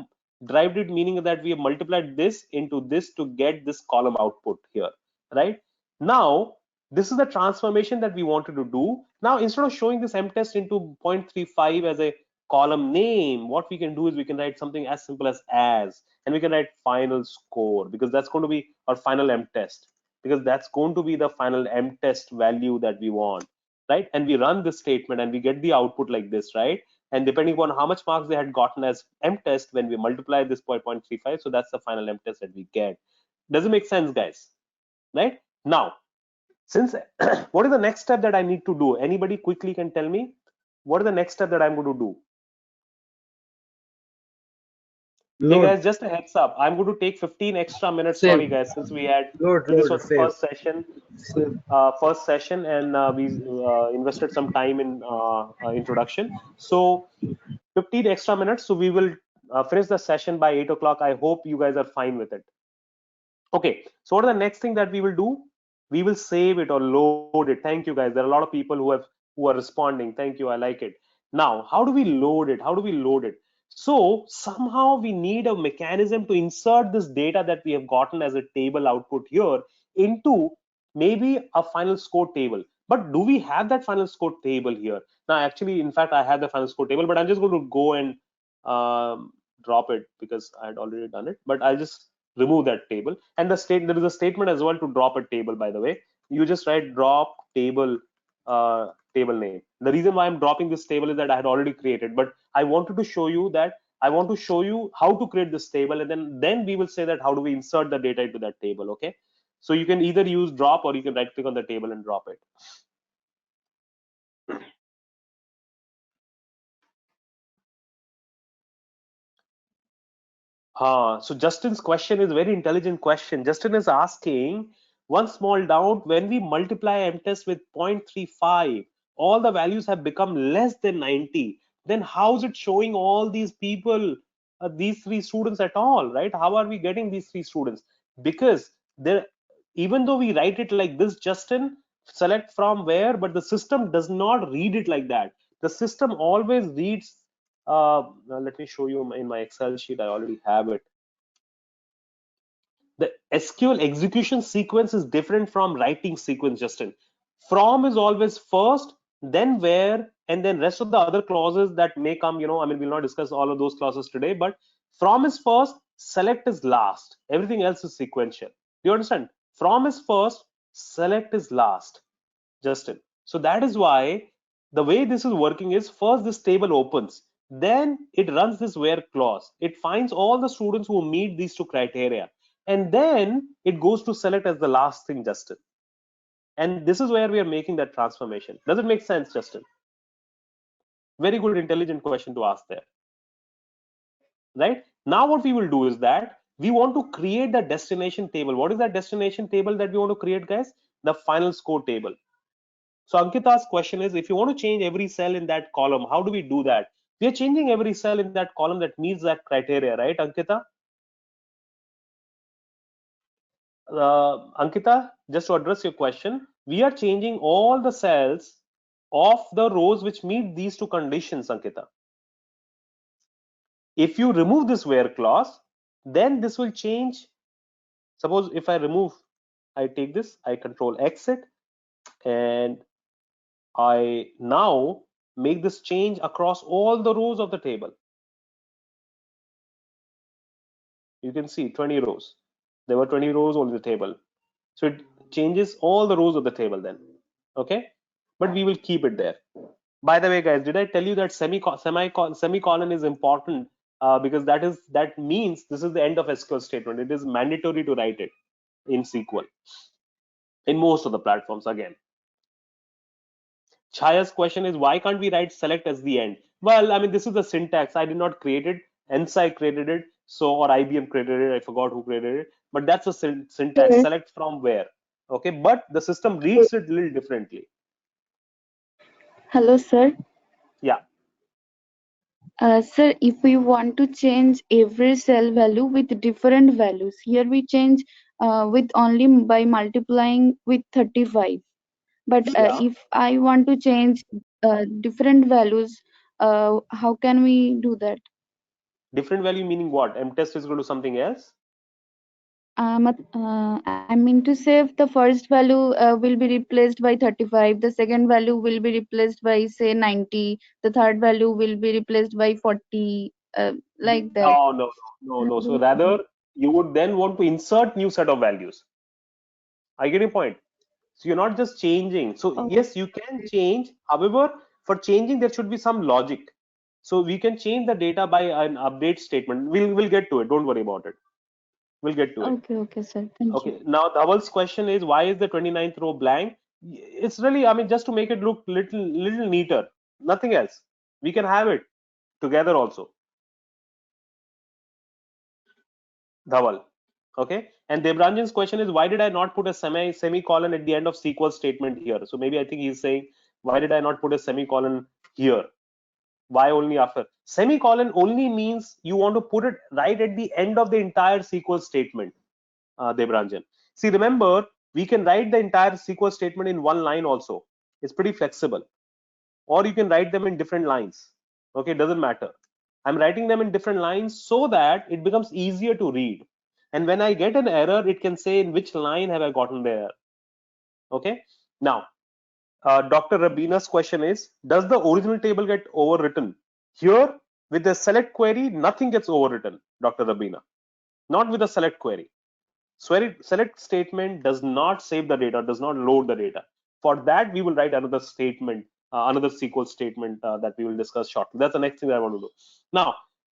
Speaker 1: derived it, meaning that we have multiplied this into this to get this column output here, right? Now, this is the transformation that we wanted to do. Now, instead of showing this M-test into 0.35 as a column name, what we can do is we can write something as simple as, and we can write final score, because that's going to be our final M-test, because that's going to be the final M-test value that we want, right? And we run this statement and we get the output like this, right? And depending upon how much marks they had gotten as M-test, when we multiply this by 0.35, so that's the final M-test that we get. Does it make sense, guys? Right? Now, since what is the next step that I need to do? Anybody quickly can tell me what is the next step that I'm going to do? Hey guys, just a heads up. I'm going to take 15 extra minutes.
Speaker 3: Same.
Speaker 1: Sorry guys, since we had
Speaker 3: Load,
Speaker 1: this was
Speaker 3: load,
Speaker 1: the
Speaker 3: same. Same.
Speaker 1: first session, and we invested some time in introduction. So 15 extra minutes. So we will finish the session by 8 o'clock. I hope you guys are fine with it. Okay. So what are the next thing that we will do? We will save it or load it. Thank you guys. There are a lot of people who are responding. Thank you. I like it. Now, how do we load it? How do we load it? So somehow we need a mechanism to insert this data that we have gotten as a table output here into maybe a final score table. But do we have that final score table here? Now, actually, in fact, I have the final score table, but I'm just going to go and drop it because I had already done it. But I'll just remove that table. And there is a statement as well to drop a table, by the way. You just write drop table table name. The reason why I'm dropping this table is that I had already created, but I wanted to show you that I want to show you how to create this table, and then we will say that how do we insert the data into that table. Okay, so you can either use drop or you can right click on the table and drop it. So Justin's question is a very intelligent question. Justin is asking, one small doubt, when we multiply MTest with 0.35, all the values have become less than 90. Then how is it showing all these people, these three students at all, right? How are we getting these three students? Because there, even though we write it like this, Justin, select from where, but the system does not read it like that. The system always reads let me show you in my Excel sheet. I already have it. The SQL execution sequence is different from writing sequence, Justin. From is always first, then where, and then rest of the other clauses that may come. I mean, we'll not discuss all of those clauses today, but from is first, select is last. Everything else is sequential. Do you understand? From is first, select is last, Justin. So that is why the way this is working is first this table opens, then it runs this where clause. It finds all the students who meet these two criteria, and then it goes to select as the last thing, Justin. And this is where we are making that transformation. Does it make sense, Justin? Very good, intelligent question to ask there. Right now, what we will do is that we want to create the destination table. What is that destination table that we want to create, guys? The final score table. So Ankita's question is, if you want to change every cell in that column, how do we do that? We are changing every cell in that column that meets that criteria, right, Ankita? Ankita, just to address your question, we are changing all the cells of the rows which meet these two conditions, Ankita. If you remove this where clause, then this will change. Suppose if I remove, I take this, I control exit, and I now make this change across all the rows of the table. You can see 20 rows. There were 20 rows on the table. So it changes all the rows of the table then. Okay, but we will keep it there. By the way, guys, did I tell you that semicolon is important because that means this is the end of SQL statement. It is mandatory to write it in SQL in most of the platforms. Again, Chaya's question is, why can't we write select as the end? Well, I mean, this is the syntax. I did not create it. NSI created it. So, or IBM created it. I forgot who created it. But that's a syntax.
Speaker 4: Yes.
Speaker 1: Select from where. Okay. But the system reads it a little differently.
Speaker 4: Hello, sir.
Speaker 1: Yeah.
Speaker 4: Sir, if we want to change every cell value with different values, here we change with only by multiplying with 35. But
Speaker 1: Yeah.
Speaker 4: if I want to change different values, how can we do that?
Speaker 1: Different value meaning what? MTest is going to something else?
Speaker 4: I mean to say if the first value will be replaced by 35, the second value will be replaced by say 90, the third value will be replaced by 40, like that.
Speaker 1: No. So rather, you would then want to insert new set of values. I get your point. So you're not just changing. So
Speaker 4: Okay.
Speaker 1: yes, you can change. However, for changing, there should be some logic. So we can change the data by an update statement. We'll get to it. Don't worry about it. We'll get to it.
Speaker 4: Okay, sir. Thank you.
Speaker 1: Okay. Now Dhaval's question is, why is the 29th row blank? It's really, I mean, just to make it look little neater. Nothing else. We can have it together also. Dhaval. Okay. And Debranjan's question is, why did I not put a semicolon at the end of SQL statement here? So maybe I think he's saying, why did I not put a semicolon here? Why only after? Semicolon only means you want to put it right at the end of the entire SQL statement, Debranjan. See, remember, we can write the entire SQL statement in one line also. It's pretty flexible. Or you can write them in different lines. Okay, it doesn't matter. I'm writing them in different lines so that it becomes easier to read. And when I get an error, it can say in which line have I gotten the error. Okay. Now, Dr. Rabina's question is, does the original table get overwritten? Here, with the select query, nothing gets overwritten, Dr. Rabina. Not with the select query. Select statement does not save the data, does not load the data. For that, we will write another statement, another SQL statement that we will discuss shortly. That's the next thing that I want to do. Now,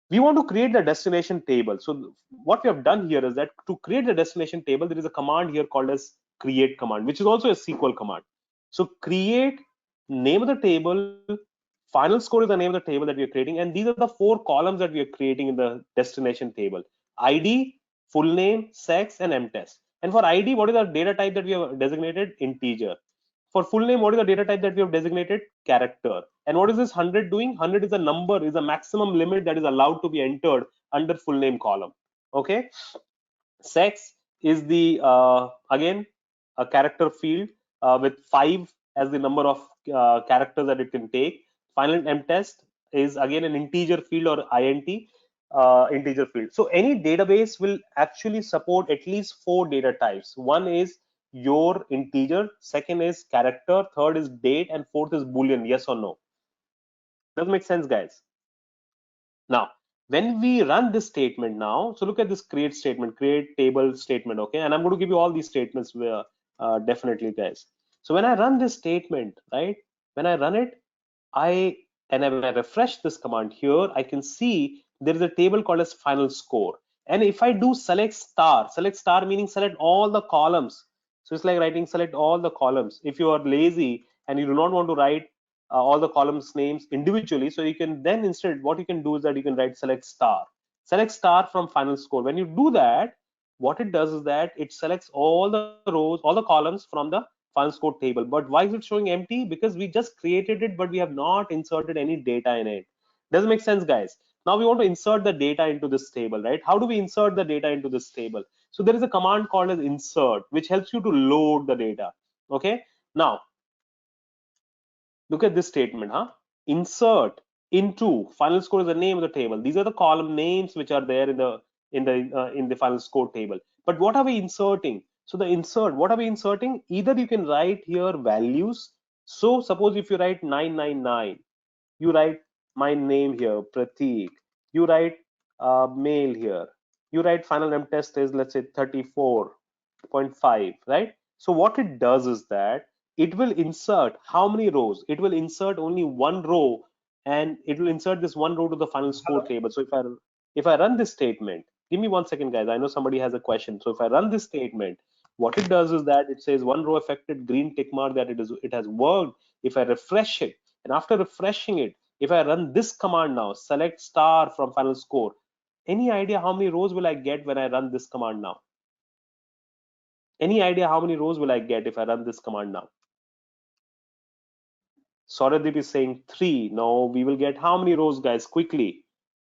Speaker 1: we want to create the destination table. So what we have done here is that to create the destination table, there is a command here called as create command, which is also a SQL command. So create name of the table, final score is the name of the table that we are creating, and these are the 4 columns that we are creating in the destination table: ID, full name, sex, and mtest. And for ID, what is the data type that we have designated? Integer. For full name, what is the data type that we have designated? Character. And what is this 100 doing? 100 is a number, is a maximum limit that is allowed to be entered under full name column. Okay. Sex is the again a character field with 5 as the number of characters that it can take. Final mtest is again an integer field, or int integer field. So any database will actually support at least 4 data types. One is your integer, second is character, third is date, and fourth is boolean, yes or no. Does make sense, guys? Now, when we run this statement now, so look at this create statement, create table statement, okay? And I'm going to give you all these statements where definitely, guys. So when I run this statement, right? When I run it, when I refresh this command here, I can see there is a table called as final score. And if I do select star meaning select all the columns. So it's like writing select all the columns. If you are lazy and you do not want to write all the columns names individually, so you can then instead what you can do is that you can write select star from final score. When you do that, what it does is that it selects all the rows, all the columns from the final score table. But why is it showing empty? Because we just created it, but we have not inserted any data in it. Does it make sense, guys? Now we want to insert the data into this table, right? How do we insert the data into this table? So there is a command called as insert, which helps you to load the data. Okay. Now look at this statement, insert into final score is the name of the table. These are the column names which are there in the final score table. But what are we inserting? So the insert, what are we inserting? Either you can write here values. So suppose if you write 999, you write my name here, Prateek. You write mail here. You write final mtest is, let's say, 34.5, right? So what it does is that it will insert how many rows? It will insert only one row, and it will insert this one row to the final score table. So if I run this statement, give me 1 second, guys. I know somebody has a question. So if I run this statement, what it does is that it says one row affected, green tick mark, that it has worked. If I refresh it, and after refreshing it, if I run this command now, select star from final score, any idea how many rows will I get when I run this command now? Any idea how many rows will I get if I run this command now? Sauradip is saying 3. No, we will get how many rows, guys? Quickly.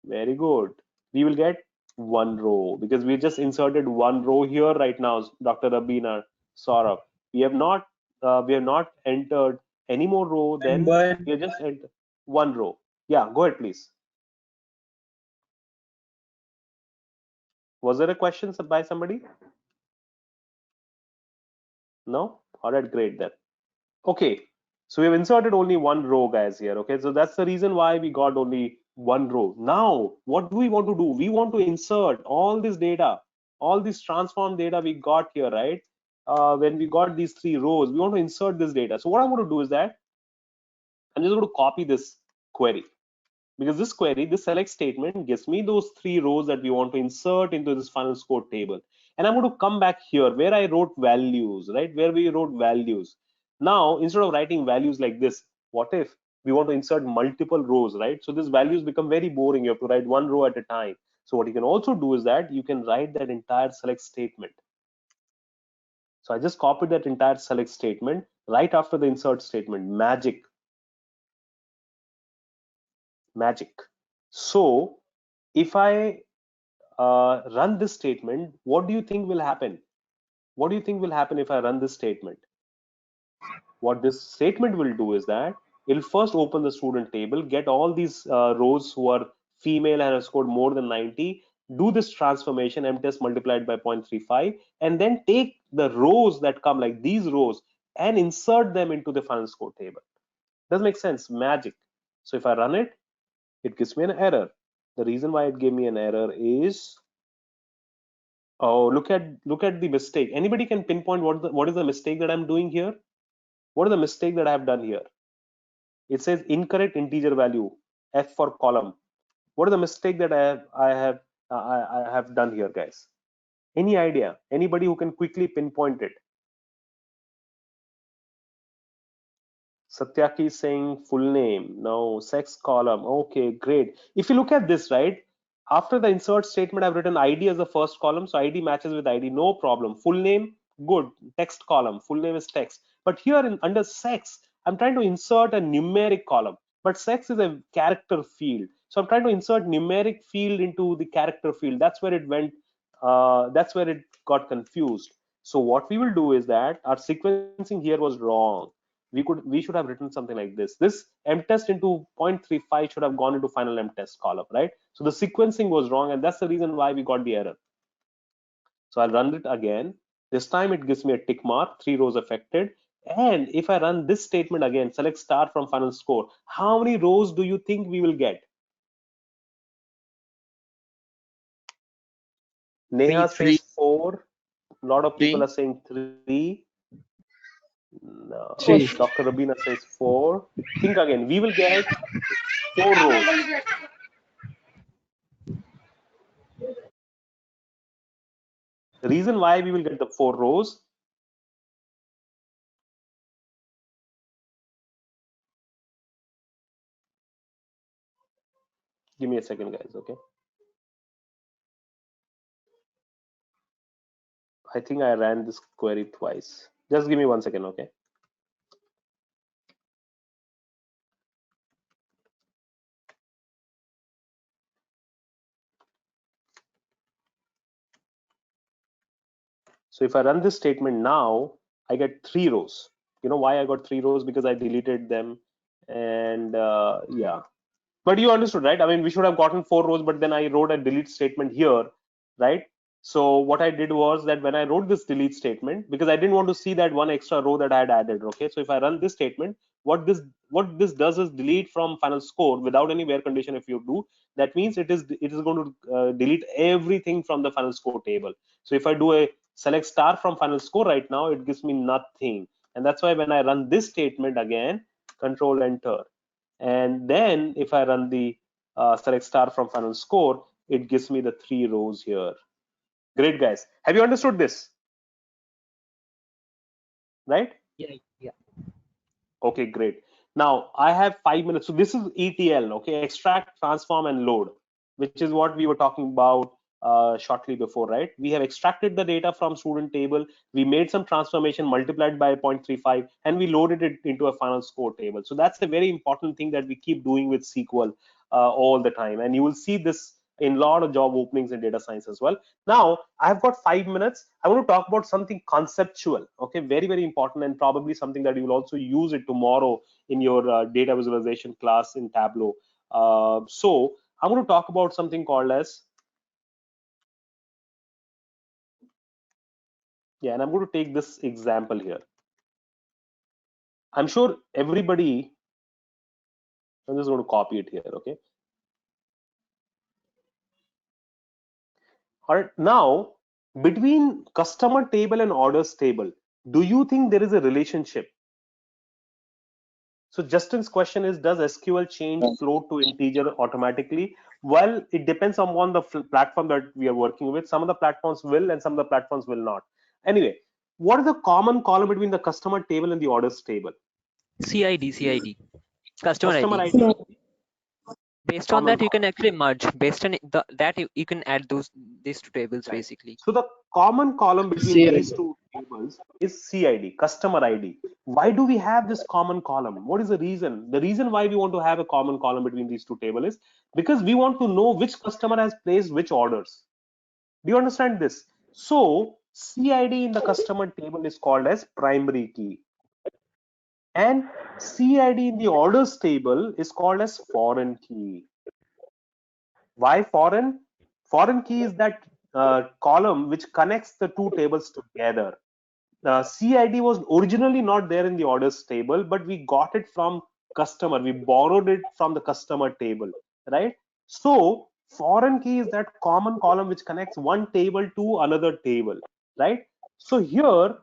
Speaker 1: Very good. We will get 1 row because we just inserted 1 row here right now, Dr. Rabina, Saurabh. We have not entered any more row. Then we have just entered 1 row. Yeah, go ahead, please. Was there a question by somebody? No? All right, great then. Okay, so we've inserted only 1 row, guys, here. Okay, so that's the reason why we got only 1 row. Now, what do we want to do? We want to insert all this data, all this transform data we got here, right? When we got these 3 rows, we want to insert this data. So what I'm going to do is that I'm just going to copy this query, because this query, this select statement gives me those 3 rows that we want to insert into this final score table. And I'm going to come back here where I wrote values, right? Where we wrote values. Now, instead of writing values like this, what if we want to insert multiple rows, right? So these values become very boring. You have to write 1 row at a time. So what you can also do is that you can write that entire select statement. So I just copied that entire select statement right after the insert statement. Magic. So if I run this statement, what do you think will happen? What do you think will happen if I run this statement? What this statement will do is that it'll first open the student table, get all these rows who are female and have scored more than 90, do this transformation mtest multiplied by 0.35, and then take the rows that come like these rows and insert them into the final score table. Does make sense? Magic. So if I run it, it gives me an error. The reason why it gave me an error is, oh, look at the mistake. Anybody can pinpoint what is the mistake that I'm doing here? What is the mistake that I have done here? It says incorrect integer value, F for column. What is the mistake that I have done here, guys? Any idea? Anybody who can quickly pinpoint it? Satyaki is saying full name. No, sex column. Okay, great. If you look at this, right? After the insert statement, I've written ID as the first column. So ID matches with ID, no problem. Full name, good. Text column, full name is text. But here under sex, I'm trying to insert a numeric column. But sex is a character field. So I'm trying to insert numeric field into the character field. That's where it went, that's where it got confused. So what we will do is that our sequencing here was wrong. We should have written something like this mtest into 0.35 should have gone into final mtest column, right? So the sequencing was wrong, and that's the reason why we got the error. So I'll run it again. This time it gives me a tick mark, 3 rows affected. And if I run this statement again, select star from final score, how many rows do you think we will get? Neha says 4. A lot of people are saying 3. No.
Speaker 3: Three.
Speaker 1: Dr. Rabina says 4. Think again. We will get 4 rows. The reason why we will get the 4 rows, give me a second, guys, okay? I think I ran this query twice. Just give me 1 second, okay? So if I run this statement now, I get 3 rows. You know why I got 3 rows? Because I deleted them, and yeah. But you understood, right? I mean, we should have gotten 4 rows, but then I wrote a delete statement here, right? So what I did was that when I wrote this delete statement, because I didn't want to see that one extra row that I had added, okay? So if I run this statement, what this does is delete from final score without any where condition. If you do, that means it is going to delete everything from the final score table. So if I do a select star from final score right now, it gives me nothing. And that's why when I run this statement again, control enter, and then if I run the select star from final score, it gives me the 3 rows here. Great, guys. Have you understood this? Right?
Speaker 2: Yeah.
Speaker 1: Okay, great. Now I have 5 minutes. So this is ETL, okay? Extract, transform, and load, which is what we were talking about shortly before, right? We have extracted the data from student table. We made some transformation, multiplied by 0.35, and we loaded it into a final score table. So that's a very important thing that we keep doing with SQL all the time. And you will see this in a lot of job openings in data science as well. Now I've got 5 minutes. I want to talk about something conceptual, okay? Very, very important, and probably something that you will also use it tomorrow in your data visualization class in Tableau. So I want to talk about something called as, yeah, and I'm going to take this example here. I'm sure everybody, I'm just going to copy it here, okay? All right, now between customer table and orders table, do you think there is a relationship? So Justin's question is, does SQL change float to integer automatically? Well, it depends upon the platform that we are working with. Some of the platforms will and some of the platforms will not. Anyway, what is the common column between the customer table and the orders table?
Speaker 2: CID. Customer
Speaker 1: Customer
Speaker 2: ID.
Speaker 1: ID.
Speaker 2: Based on that, you can actually merge. Based on that, you can add these two tables
Speaker 1: Right.
Speaker 2: basically.
Speaker 1: So the common column between
Speaker 3: CID.
Speaker 1: these two tables is CID, customer ID. Why do we have this common column? What is the reason? The reason why we want to have a common column between these two tables is because we want to know which customer has placed which orders. Do you understand this? So CID in the customer table is called as primary key, and CID in the orders table is called as foreign key. Why foreign? Foreign key is that column which connects the two tables together. CID was originally not there in the orders table, but we got it from customer. We borrowed it from the customer table, right? So foreign key is that common column which connects one table to another table, right? So here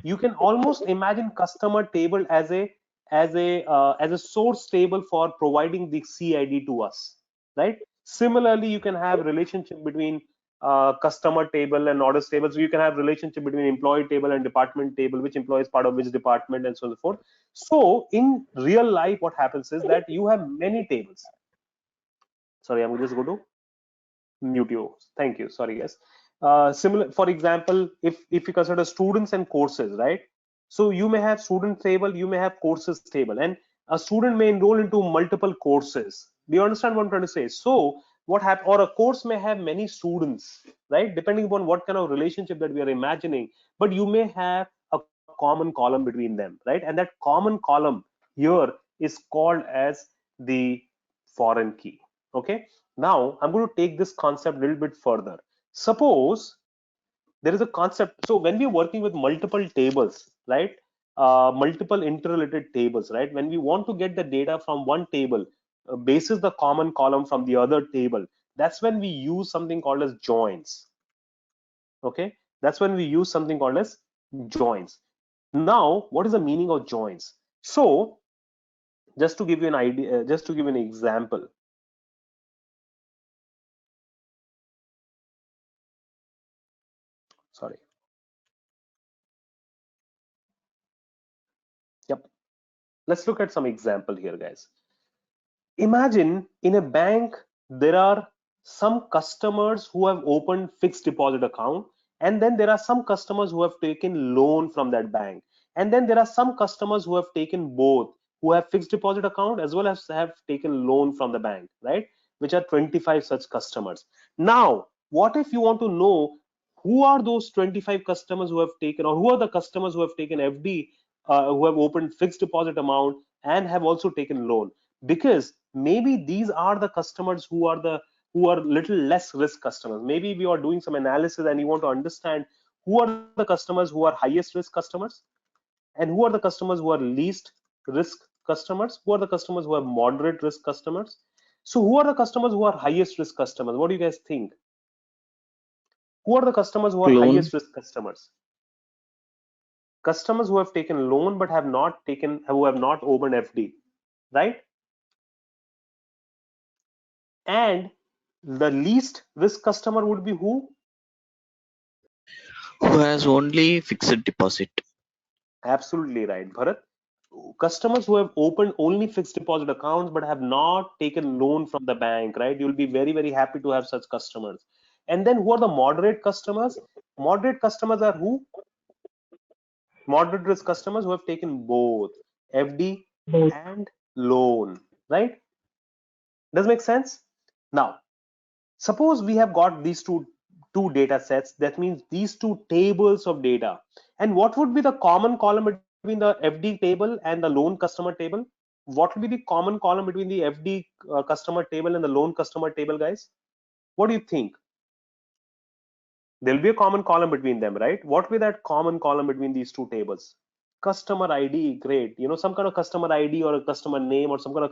Speaker 1: you can almost imagine customer table as a source table for providing the CID to us, right? Similarly, you can have relationship between customer table and orders table. So you can have relationship between employee table and department table, which employee is part of which department, and so on and so forth. So in real life, what happens is that you have many tables. Sorry, I'm just going to mute you. Thank you. Sorry, guys. Similar, for example, if you consider students and courses, right? So you may have student table, you may have courses table, and a student may enroll into multiple courses. Do you understand what I'm trying to say? So what happen, or a course may have many students, right? Depending upon what kind of relationship that we are imagining, but you may have a common column between them, right? And that common column here is called as the foreign key. Okay. Now I'm going to take this concept a little bit further. Suppose there is a concept. So when we're working with multiple tables, right? Multiple interrelated tables, right? When we want to get the data from one table, basis the common column from the other table, that's when we use something called as joins. Okay, that's when we use something called as joins. Now, what is the meaning of joins? So just to give you an idea, just to give you an example. Sorry. Yep. Let's look at some example here, guys. Imagine in a bank, there are some customers who have opened fixed deposit account, and then there are some customers who have taken loan from that bank. And then there are some customers who have taken both, who have fixed deposit account as well as have taken loan from the bank, right? Which are 25 such customers. Now, what if you want to know who are those 25 customers who have taken, or who are the customers who have taken FD, who have opened fixed deposit amount and have also taken loan? Because maybe these are the customers who are little less risk customers. Maybe we are doing some analysis and you want to understand who are the customers who are highest risk customers, and who are the customers who are least risk customers, who are the customers who are moderate risk customers. So who are the customers who are highest risk customers? What do you guys think? Who are the customers who are
Speaker 3: Loan.
Speaker 1: highest risk customers? Customers who have taken loan but have not taken, who have not opened FD, right? And the least risk customer would be who?
Speaker 3: Who has only fixed deposit.
Speaker 1: Absolutely right, Bharat. Customers who have opened only fixed deposit accounts but have not taken loan from the bank, right? You'll be very, very happy to have such customers. And then who are the moderate customers? Moderate customers are who? Moderate risk customers who have taken both FD and loan, right? Does make sense? Now, suppose we have got these two data sets. That means these two tables of data. And what would be the common column between the FD table and the loan customer table? What will be the common column between the FD customer table and the loan customer table, guys? What do you think? There'll be a common column between them, right? What will be that common column between these two tables? Customer ID. Great. You know, some kind of customer ID or a customer name, or some kind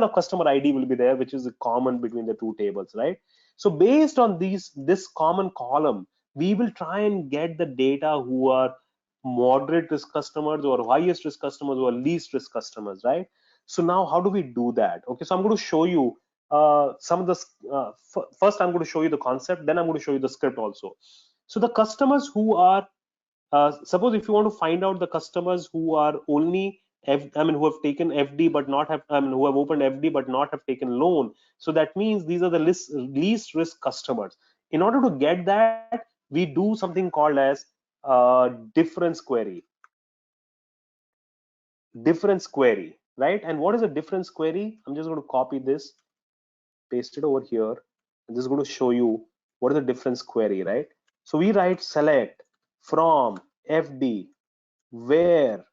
Speaker 1: of customer ID will be there, which is common between the two tables, right? So based on this common column, we will try and get the data who are moderate risk customers, or highest risk customers, or least risk customers, right? So now how do we do that? Okay, so I'm going to show you some of the first I'm going to show you the concept, then I'm going to show you the script also. So the customers who are suppose if you want to find out the customers who are only who have taken FD but not have, who have opened FD but not have taken loan. So that means these are the least risk customers. In order to get that, we do something called as difference query. Difference query, right? And what is a difference query? I'm just going to copy this, paste it over here. I'm just going to show you what is the difference query, right? So we write select from FD where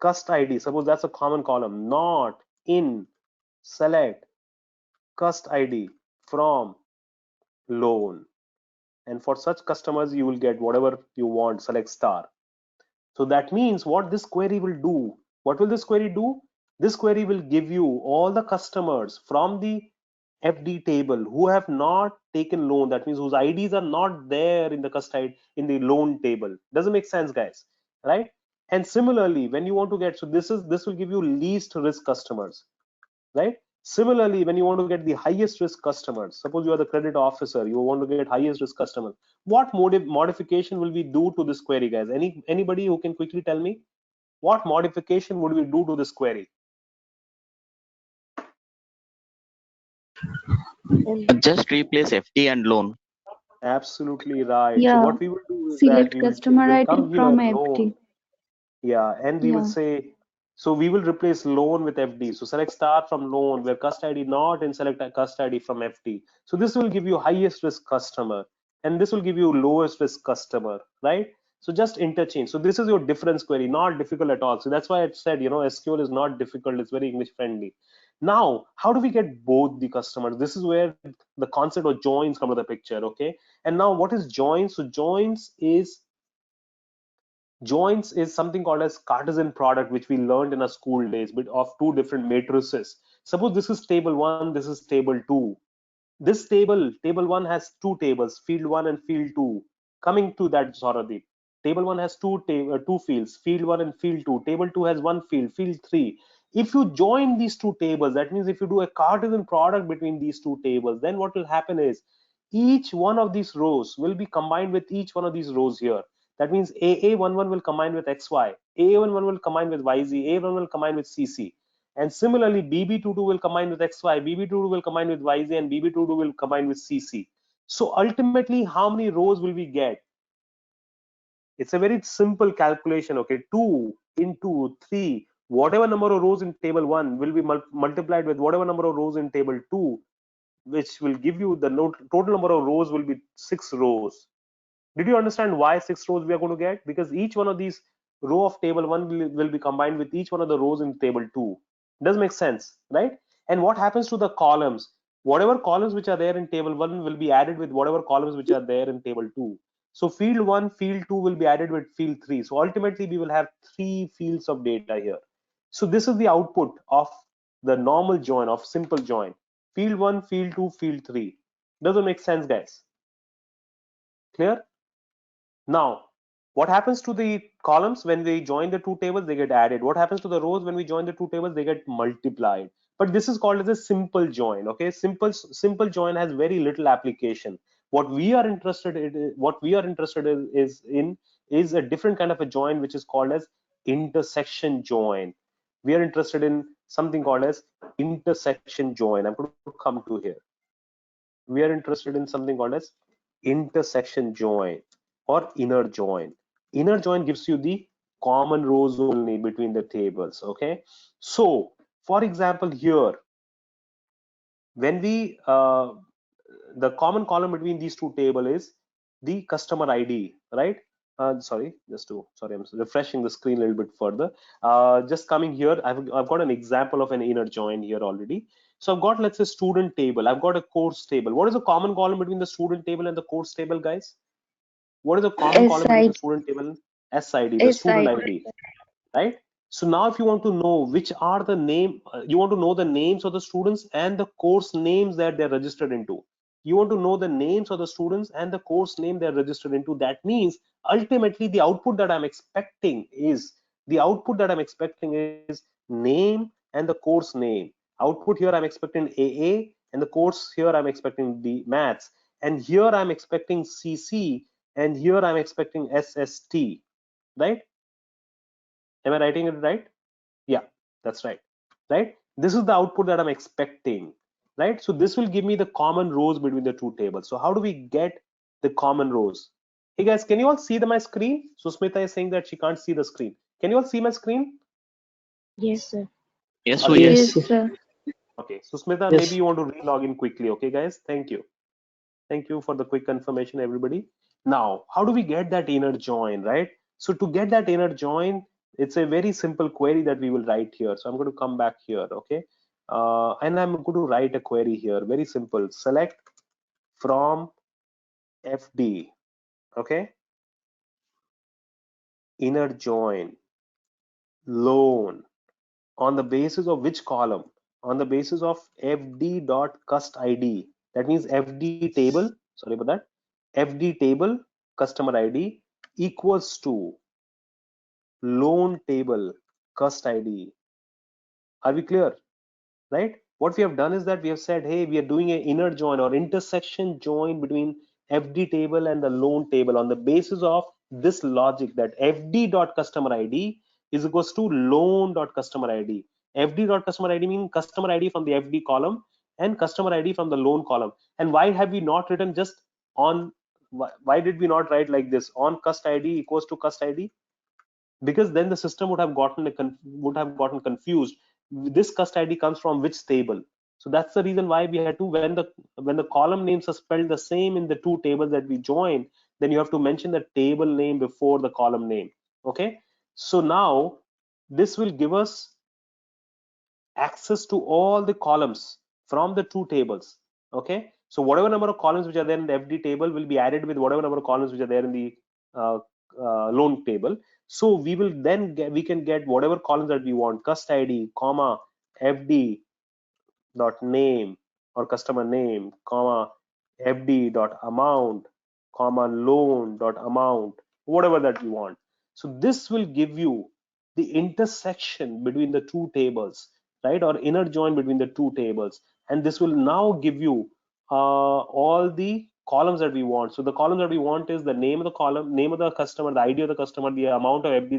Speaker 1: cust ID, suppose that's a common column, not in select cust ID from loan. And for such customers, you will get whatever you want, select star. So that means what this query will do, what will this query do? This query will give you all the customers from the FD table who have not taken loan. That means whose IDs are not there in the custody in the loan table. Doesn't make sense, guys, right? And similarly, when you want to get, so this will give you least risk customers, right? Similarly, when you want to get the highest risk customers, suppose you are the credit officer, you want to get highest risk customers. What modification will we do to this query, guys? Anybody who can quickly tell me what modification would we do to this query?
Speaker 3: Just replace FD and loan.
Speaker 1: Absolutely right. So
Speaker 4: Yeah.
Speaker 1: what we will do is that
Speaker 4: Select customer
Speaker 1: will
Speaker 4: ID
Speaker 1: come here
Speaker 4: from
Speaker 1: loan.
Speaker 4: FD.
Speaker 1: Yeah, and we will
Speaker 4: Yeah.
Speaker 1: say, so we will replace loan with FD. So select star from loan where cust ID not and select a cust ID from FD. So this will give you highest risk customer and this will give you lowest risk customer, right? So just interchange. So this is your difference query, not difficult at all. So that's why I said, SQL is not difficult. It's very English friendly. Now, how do we get both the customers? This is where the concept of joins come to the picture, okay? And now what is joins? So joins is something called as Cartesian product, which we learned in our school days, but of two different matrices. Suppose this is table 1, this is table 2. This table 1 has two tables, field 1 and field 2. Coming to that, Sauradeep, table 1 has two fields, field 1 and field 2. Table 2 has one field, field 3. If you join these two tables, that means if you do a Cartesian product between these two tables, then what will happen is each one of these rows will be combined with each one of these rows here. That means AA11 will combine with XY, AA11 will combine with YZ, AA11 will combine with CC. And similarly, BB22 will combine with XY, BB22 will combine with YZ, and BB22 will combine with CC. So ultimately, how many rows will we get? It's a very simple calculation, okay? 2 into 3, whatever number of rows in table 1 will be multiplied with whatever number of rows in table 2, which will give you the total number of rows will be 6 rows. Did you understand why 6 rows we are going to get? Because each one of these row of table 1 will be combined with each one of the rows in table 2. Does make sense, right? And what happens to the columns? Whatever columns which are there in table 1 will be added with whatever columns which are there in table 2. So field 1, field 2 will be added with field 3. So ultimately we will have 3 fields of data here. So this is the output of the normal join, of simple join. Field 1, field 2, field 3. Does it make sense, guys? Clear? Now, what happens to the columns when we join the two tables? They get added. What happens to the rows when we join the two tables? They get multiplied. But this is called as a simple join. Okay, simple join has very little application. What we are interested in is a different kind of a join, which is called as intersection join. We are interested in something called as intersection join. I'm going to come to here. We are interested in something called as intersection join or inner join. Inner join gives you the common rows only between the tables. Okay, so for example here, when we the common column between these two tables is the customer ID, right? Sorry, I'm refreshing the screen a little bit further. Just coming here, I've got an example of an inner join here already. So I've got, let's say, student table. I've got a course table. What is the common column between the student table and the course table, guys? What is the common column between the student table and SID, the student ID, right? So now if you want to know which are the you want to know the names of the students and the course names that they're registered into. You want to know the names of the students and the course name they're registered into. That means ultimately the output that I'm expecting is name and the course name. Output here I'm expecting AA, and the course here I'm expecting the maths, and here I'm expecting CC, and here I'm expecting SST, right? Am I writing it right? That's right. Right? This is the output that I'm expecting. Right? So this will give me the common rows between the two tables. So how do we get the common rows? Hey guys, can you all see my screen? Susmita is saying that she can't see the screen. Can you all see my screen?
Speaker 5: Yes, sir.
Speaker 3: Yes,
Speaker 1: Are
Speaker 3: so
Speaker 1: you
Speaker 3: yes.
Speaker 4: Yes,
Speaker 1: able to?
Speaker 4: sir.
Speaker 1: Okay, Susmita,
Speaker 6: Yes.
Speaker 1: maybe you want to re-log in quickly. Okay, guys, thank you. Thank you for the quick confirmation, everybody. Now, how do we get that inner join, right? So to get that inner join, it's a very simple query that we will write here. So I'm going to come back here, okay? And I'm going to write a query here, very simple. Select from FD, okay? Inner join, loan, on the basis of which column? On the basis of fd.cust_id. That means FD table, sorry about that, FD table customer ID equals to loan table cust_id. Are we clear? Right? What we have done is that we have said, hey, we are doing an inner join or intersection join between FD table and the loan table on the basis of this logic that fd.customer ID is equals to loan.customer ID. fd.customer ID means customer ID from the FD column and customer ID from the loan column. And why have we not written just on, why did we not write like this on cust ID equals to cust ID? Because then the system would have gotten confused. This cust ID comes from which table? So that's the reason why we had to, when the column names are spelled the same in the two tables that we join, then you have to mention the table name before the column name. Okay, so now this will give us access to all the columns from the two tables. Okay, so whatever number of columns which are there in the FD table will be added with whatever number of columns which are there in the uh, loan table. So we will then we can get whatever columns that we want, cust ID, comma, FD dot name or customer name, comma, FD dot amount, comma, loan dot amount, whatever that you want. So this will give you the intersection between the two tables, right, or inner join between the two tables, and this will now give you all the columns that we want. So the column that we want is the name of the column, name of the customer, the ID of the customer, the amount of FD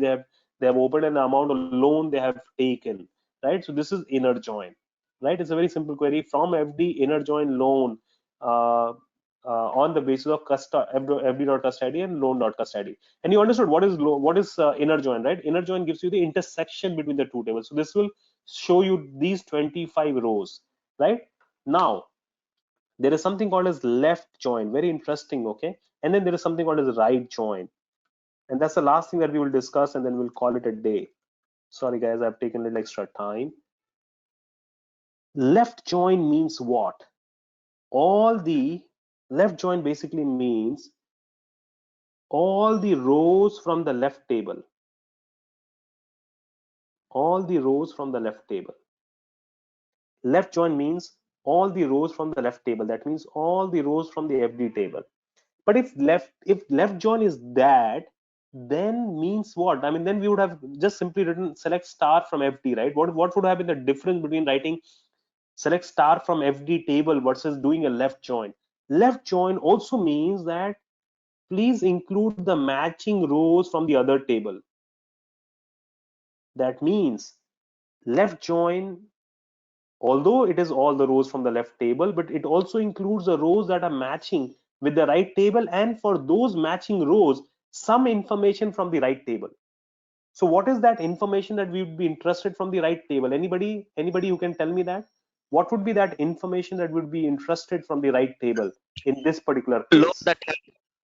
Speaker 1: they have opened, and the amount of loan they have taken, right? So this is inner join, right? It's a very simple query from FD inner join loan on the basis of fd.cust_id and loan.cust_id. And you understood what is inner join, right? Inner join gives you the intersection between the two tables. So this will show you these 25 rows, right? Now there is something called as left join, very interesting, okay? And then there is something called as right join, and that's the last thing that we will discuss, and then we'll call it a day. Sorry guys, I've taken a little extra time. Left join means what? All the left join basically means all the rows from the left table, all the rows from the left table. Left join means all the rows from the left table. That means all the rows from the FD table. But if left join is that, then means what? I mean, then we would have just simply written select star from FD, right? What would have been the difference between writing select star from FD table versus doing a left join? Left join also means that please include the matching rows from the other table. That means left join, although it is all the rows from the left table, but it also includes the rows that are matching with the right table, and for those matching rows, some information from the right table. So what is that information that we would be interested from the right table? Anybody who can tell me that? What would be that information that would be interested from the right table in this particular case?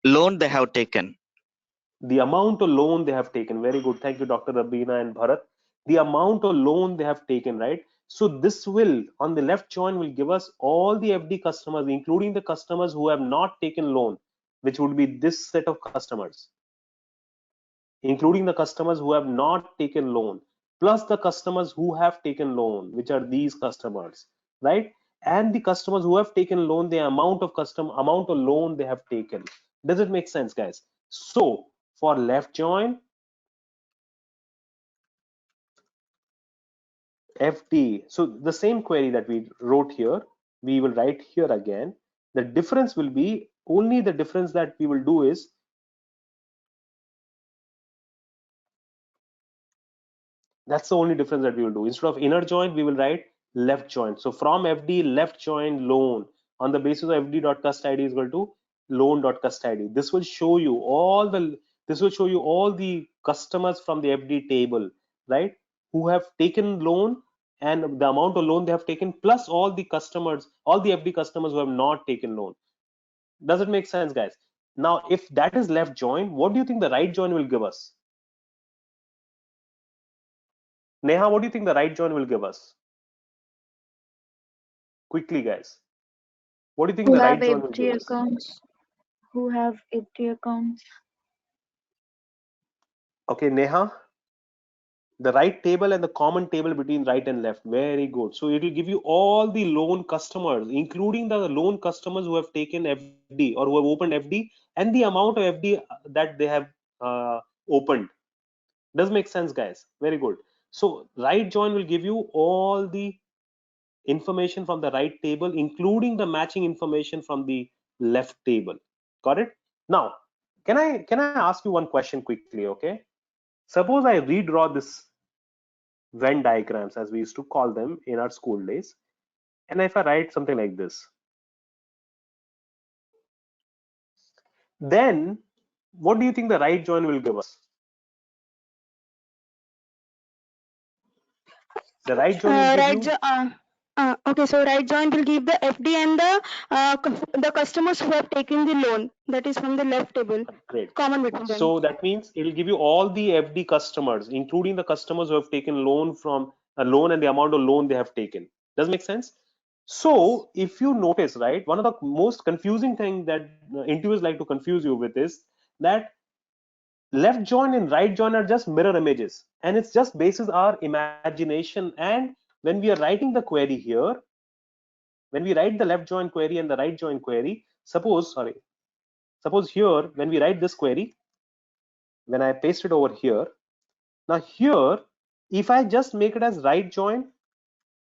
Speaker 3: Loan they have taken.
Speaker 1: The amount of loan they have taken. Very good. Thank you, Dr. Rabina and Bharat. The amount of loan they have taken, right? So this will, on the left join, will give us all the FD customers, including the customers who have not taken loan, which would be this set of customers, including the customers who have not taken loan, plus the customers who have taken loan, which are these customers, right? And the customers who have taken loan, the amount of loan they have taken. Does it make sense, guys? So for left join, FD, so the same query that we wrote here, we will write here again. The difference will be, only the difference that we will do is, That's the only difference that we will do. Instead of inner join, we will write left join. So from FD left join loan on the basis of FD.cust ID is equal to loan.cust ID. This will show you all the customers from the FD table, right? Who have taken loan and the amount of loan they have taken plus all the customers, all the FD customers who have not taken loan. Does it make sense, guys? Now, if that is left join, what do you think the right join will give us? Neha, what do you think the right join will give us? Quickly, guys. What do you think
Speaker 4: Who
Speaker 1: the
Speaker 4: have
Speaker 1: right join will give
Speaker 4: FD
Speaker 1: us?
Speaker 4: accounts? Who have FD accounts?
Speaker 1: Okay, Neha, the right table and the common table between right and left. Very good. So it will give you all the loan customers, including the loan customers who have taken FD or who have opened FD and the amount of FD that they have opened. Does make sense, guys? Very good. So right join will give you all the information from the right table, including the matching information from the left table. Got it? Now, can I ask you one question quickly? Okay. Suppose I redraw this Venn diagrams, as we used to call them in our school days, and if I write something like this, then what do you think the right join will give us? The right join will give
Speaker 6: Right,
Speaker 1: you,
Speaker 6: okay, so right join will give the FD and the customers who have taken the loan, that is from the left table,
Speaker 1: great.
Speaker 6: common between them.
Speaker 1: So that means it will give you all the FD customers, including the customers who have taken loan from a loan and the amount of loan they have taken. Does it make sense? So if you notice, right, one of the most confusing thing that interviewers like to confuse you with is that left join and right join are just mirror images, and it's just basis our imagination. And when we are writing the query here, when we write the left join query and the right join query, suppose here when we write this query, when I paste it over here, now here if I just make it as right join,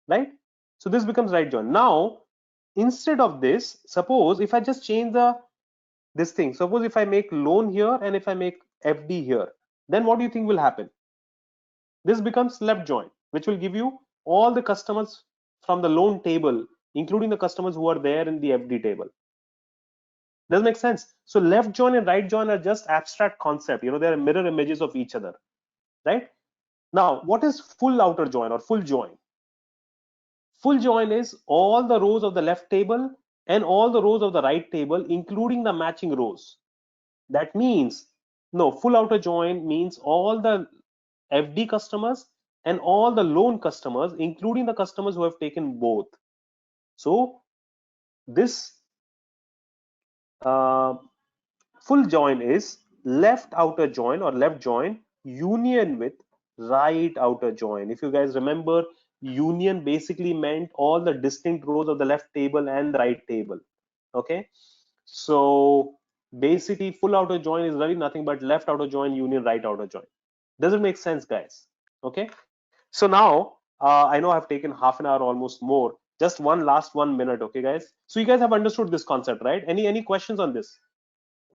Speaker 1: right, so this becomes right join. Now instead of this, suppose if I just change this thing, suppose if I make loan here and if I make FD here, then what do you think will happen? This becomes left join, which will give you all the customers from the loan table, including the customers who are there in the FD table. Does it make sense? So left join and right join are just abstract concept. They are mirror images of each other, right? Now, what is full outer join or full join? Full join is all the rows of the left table and all the rows of the right table, including the matching rows. That means, no, full outer join means all the FD customers and all the loan customers, including the customers who have taken both. So this full join is left outer join or left join union with right outer join. If you guys remember, union basically meant all the distinct rows of the left table and the right table. Okay, so basically full outer join is really nothing but left outer join union right outer join. Does it make sense, guys? Okay, so now I know I've taken half an hour, almost more. Just one last 1 minute, okay, guys? So you guys have understood this concept, right? Any questions on this?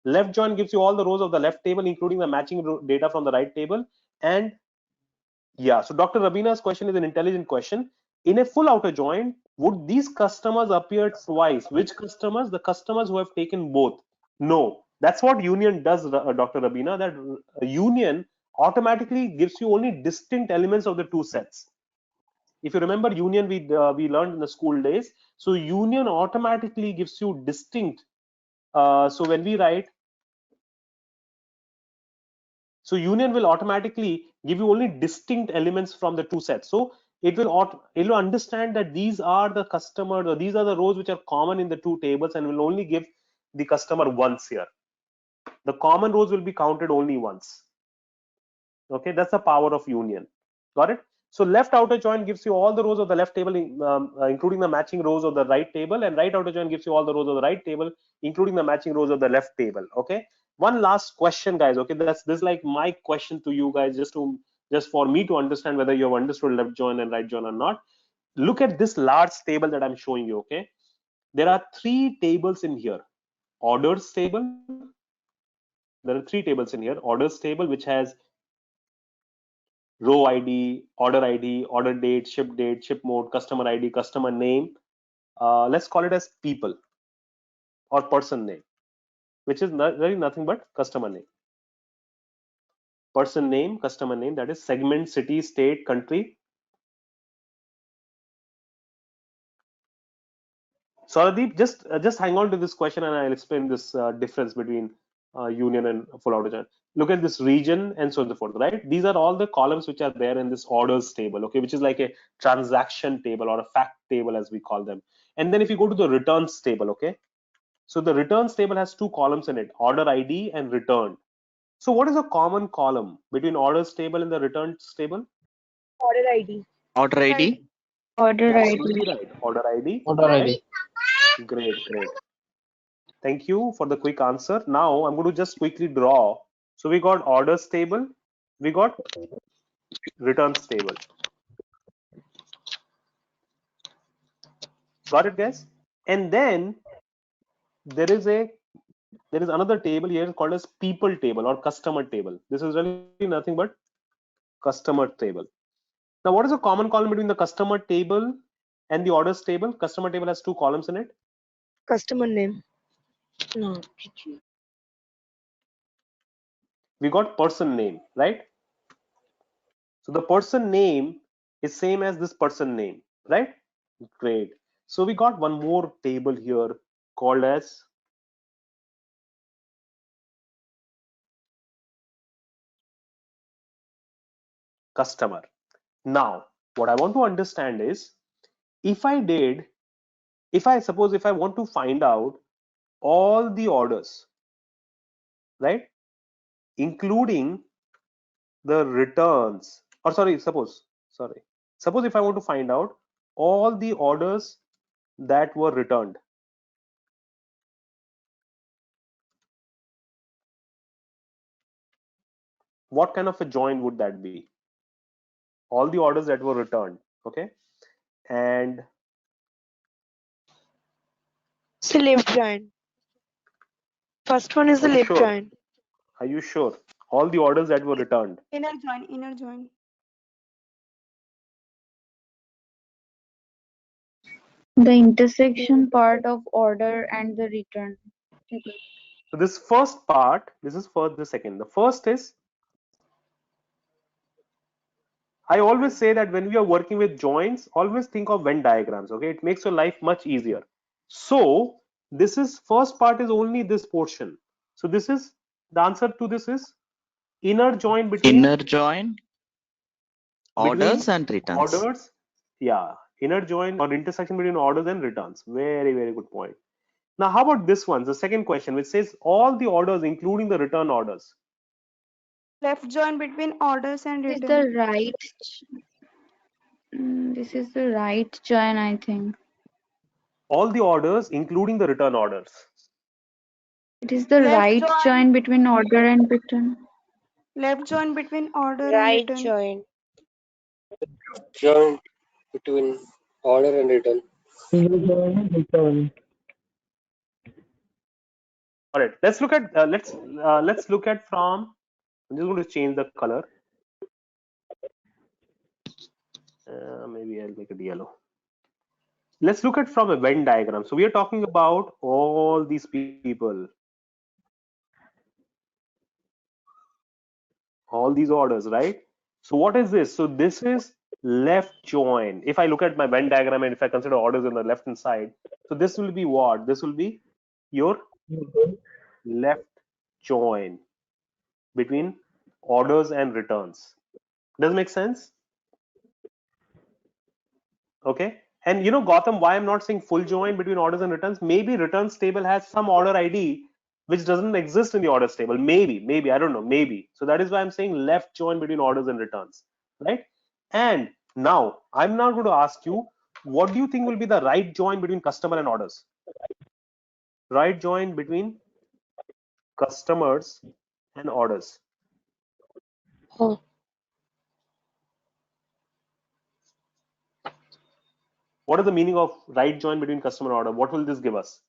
Speaker 1: Left join gives you all the rows of the left table, including the matching data from the right table. And yeah, so Dr. Rabina's question is an intelligent question. In a full outer join, would these customers appear twice? Which customers? The customers who have taken both. No, that's what union does, Dr. Rabina. That union automatically gives you only distinct elements of the two sets. If you remember union, we learned in the school days. So union automatically gives you distinct. So when we write, so union will automatically give you only distinct elements from the two sets. So it will understand that these are the customers, or these are the rows which are common in the two tables, and will only give the customer once here. The common rows will be counted only once. Okay, that's the power of union. Got it? So left outer join gives you all the rows of the left table, including the matching rows of the right table, and right outer join gives you all the rows of the right table, including the matching rows of the left table. Okay. One last question, guys. Okay, this is like my question to you guys, just for me to understand whether you have understood left join and right join or not. Look at this large table that I'm showing you. Okay, there are three tables in here. Orders table. There are three tables in here. Orders table, which has row ID, order date, ship mode, customer ID, customer name. Let's call it as people or person name, which is really nothing but customer name. Person name, customer name, that is segment, city, state, country. Saradeep, just hang on to this question and I'll explain this difference between union and full auto join. Look at this region and so on and so forth, right? These are all the columns which are there in this orders table, okay, which is like a transaction table or a fact table as we call them. And then if you go to the returns table, okay, so the returns table has two columns in it, order ID and return. So what is a common column between orders table and the returns table?
Speaker 5: Order ID.
Speaker 3: Order ID.
Speaker 4: Order ID.
Speaker 1: Absolutely right. Order ID.
Speaker 7: Order ID.
Speaker 1: Great. Thank you for the quick answer. Now I'm going to just quickly draw. So we got orders table, we got returns table. Got it, guys? And then there is another table here called as people table or customer table. This is really nothing but customer table. Now, what is a common column between the customer table and the orders table? Customer table has two columns in it.
Speaker 5: Customer name. No.
Speaker 1: We got person name, right? So the person name is same as this person name, right? Great. So we got one more table here called as customer. Now, what I want to understand is if I want to find out all the orders, right, including the returns, or suppose if I want to find out all the orders that were returned, what kind of a join would that be? All the orders that were returned, okay, and
Speaker 5: It's the left join. First one is the
Speaker 1: Are you
Speaker 5: left
Speaker 1: sure?
Speaker 5: join.
Speaker 1: Are you sure? All the orders that were returned.
Speaker 6: Inner join, inner join.
Speaker 4: The intersection part of order and the return.
Speaker 1: So this first part, this is first, the second. The first is, I always say that when we are working with joins, always think of Venn diagrams, okay? It makes your life much easier. So this is, first part is only this portion. So this is, the answer to this is inner join between
Speaker 3: Inner join. Orders and returns.
Speaker 1: orders. Yeah, inner join or intersection between orders and returns. Very, very good point. Now, how about this one? The second question, which says all the orders, including the return orders.
Speaker 6: Left join between orders and
Speaker 4: This is
Speaker 6: return.
Speaker 4: the right. This is the right join, I think.
Speaker 1: All the orders, including the return orders.
Speaker 4: It is the
Speaker 6: Left
Speaker 4: right
Speaker 6: join.
Speaker 4: join between order and return.
Speaker 6: Left join between order
Speaker 5: Right
Speaker 6: and return.
Speaker 5: join.
Speaker 7: Join between order and return.
Speaker 1: All right, let's look at let's look at from. I'm just going to change the color. Maybe I'll make it yellow. Let's look at from a Venn diagram. So we are talking about all these people, all these orders, right? So what is this? So this is left join. If I look at my Venn diagram and if I consider orders on the left hand side, so this will be what? This will be your left join between orders and returns. Does it make sense? Okay. And you know, Gautam, why I'm not saying full join between orders and returns? Maybe returns table has some order ID which doesn't exist in the orders table. Maybe, I don't know, maybe. So that is why I'm saying left join between orders and returns, right? And now I'm now going to ask you, what do you think will be the right join between customer and orders? Right join between customers and orders.
Speaker 5: Oh.
Speaker 1: What is the meaning of right join between customer and order? What will this give us?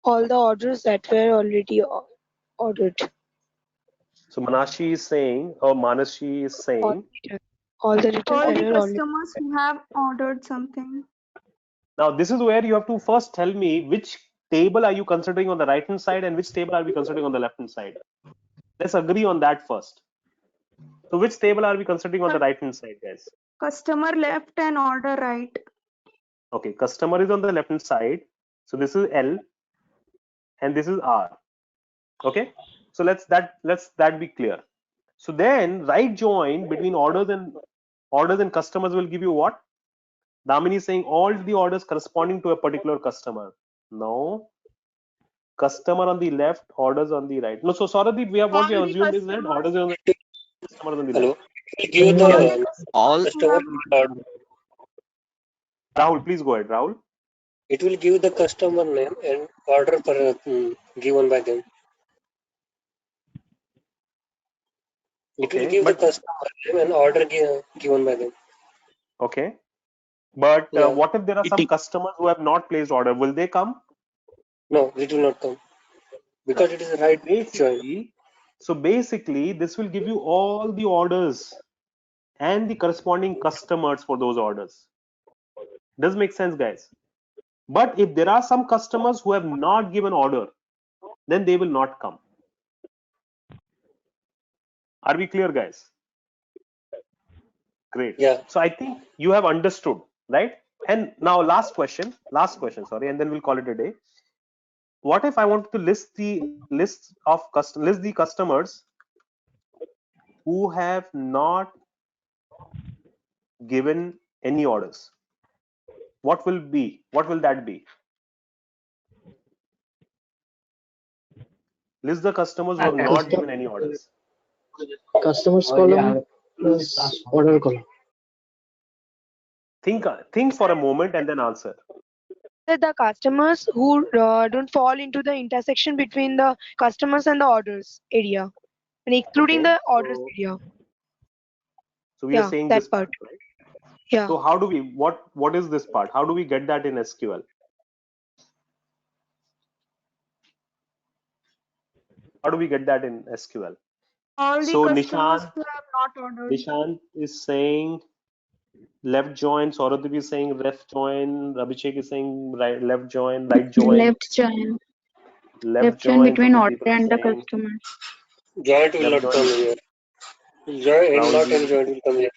Speaker 5: All the orders that were already ordered.
Speaker 1: So Manashi is saying, or Manashi is saying,
Speaker 5: All the return
Speaker 6: All the
Speaker 5: error only.
Speaker 6: customers who have ordered something.
Speaker 1: now this is where you have to first tell me which table are you considering on the right hand side and which table are we considering on the left hand side. Let's agree on that first. So which table are we considering on the right hand side, guys?
Speaker 6: Customer left and order right.
Speaker 1: Okay, customer is on the left hand side. So this is L and this is R. Okay, so let's that be clear. So then right join between orders and customers will give you what? Damini is saying all the orders corresponding to a particular customer. No, customer on the left, orders on the right. No, so Sauradeep, we have what we
Speaker 6: All
Speaker 1: have
Speaker 6: the
Speaker 1: assumed is that orders are on the customers on the
Speaker 7: Hello.
Speaker 1: left.
Speaker 7: It will give
Speaker 6: All the
Speaker 7: the
Speaker 3: All
Speaker 7: customer order.
Speaker 1: Rahul, please go ahead. Rahul.
Speaker 7: It will give the customer name and order given by them. It will
Speaker 1: Okay,
Speaker 7: give the
Speaker 1: but
Speaker 7: customer name and order given by them.
Speaker 1: okay, but
Speaker 7: Yeah.
Speaker 1: what if there are some customers who have not placed order? Will they come?
Speaker 7: No, it will not come because it is a right join.
Speaker 1: So basically, this will give you all the orders and the corresponding customers for those orders. Does make sense, guys? But if there are some customers who have not given order, then they will not come. Are we clear, guys? Great.
Speaker 7: Yeah.
Speaker 1: So I think you have understood, right? And now last question, sorry, and then we'll call it a day. What if I wanted to list the customers who have not given any orders? What will that be? List the customers who have not given any orders.
Speaker 8: Customers column plus order column.
Speaker 1: Think for a moment and then answer.
Speaker 5: The customers who don't fall into the intersection between the customers and the orders area, and excluding
Speaker 1: Okay,
Speaker 5: the orders area.
Speaker 1: So we are saying
Speaker 5: that
Speaker 1: this
Speaker 5: part.
Speaker 1: right?
Speaker 5: Yeah.
Speaker 1: So how do we what is this part? How do we get that in SQL? How do we get that in SQL?
Speaker 6: All the
Speaker 1: So
Speaker 6: customers who have not ordered.
Speaker 1: Nishant is saying left join, Sauradeep is saying left join, Abhishek is saying left join, right join.
Speaker 4: Left join between order and the customer.
Speaker 7: Joint will not come here. Joint will come here.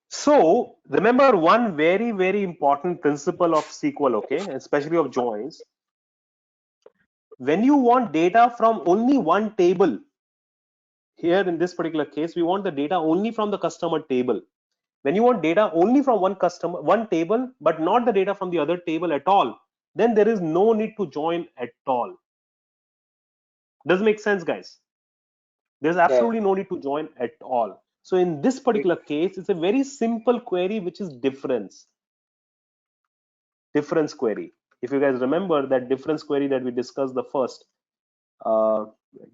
Speaker 1: So remember one very, very important principle of SQL, okay, especially of joins. When you want data from only one table, here in this particular case, we want the data only from the customer table. When you want data only from one table, but not the data from the other table at all, then there is no need to join at all. Does it make sense, guys? There's absolutely no need to join at all. So in this particular case, it's a very simple query, which is difference query. If you guys remember that difference query that we discussed the first, where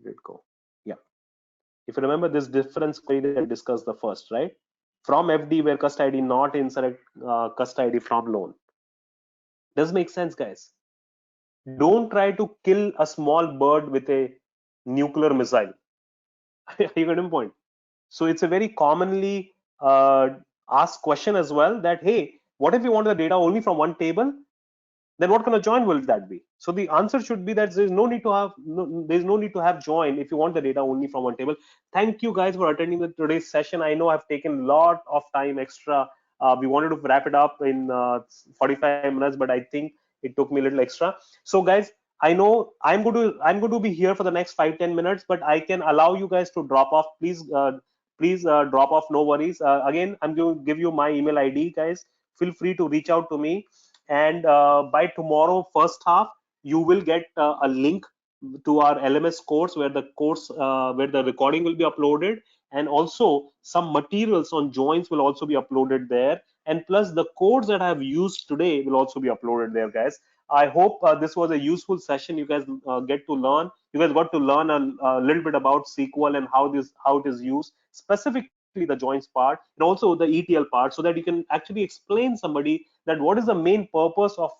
Speaker 1: did it go? Yeah. If you remember this difference query that we discussed the first, right? From FD where cust ID not insert cust ID from loan. Does make sense, guys? Don't try to kill a small bird with a nuclear missile. You get my point? So it's a very commonly asked question as well that, hey, what if you want the data only from one table? Then what kind of join will that be? So the answer should be that there's no need to have join if you want the data only from one table. Thank you guys for attending today's session. I know I've taken a lot of time extra. We wanted to wrap it up in 45 minutes, but I think it took me a little extra. So guys, I know I'm going to be here for the next 5-10 minutes, but I can allow you guys to drop off. Please drop off. No worries. Again, I'm going to give you my email ID, guys. Feel free to reach out to me. And by tomorrow first half, you will get a link to our LMS course where the recording will be uploaded, and also some materials on joins will also be uploaded there, and plus the codes that I have used today will also be uploaded there, guys. I hope this was a useful session. You guys got to learn a little bit about SQL and how it is used, specifically the joins part and also the ETL part, so that you can actually explain somebody that what is the main purpose of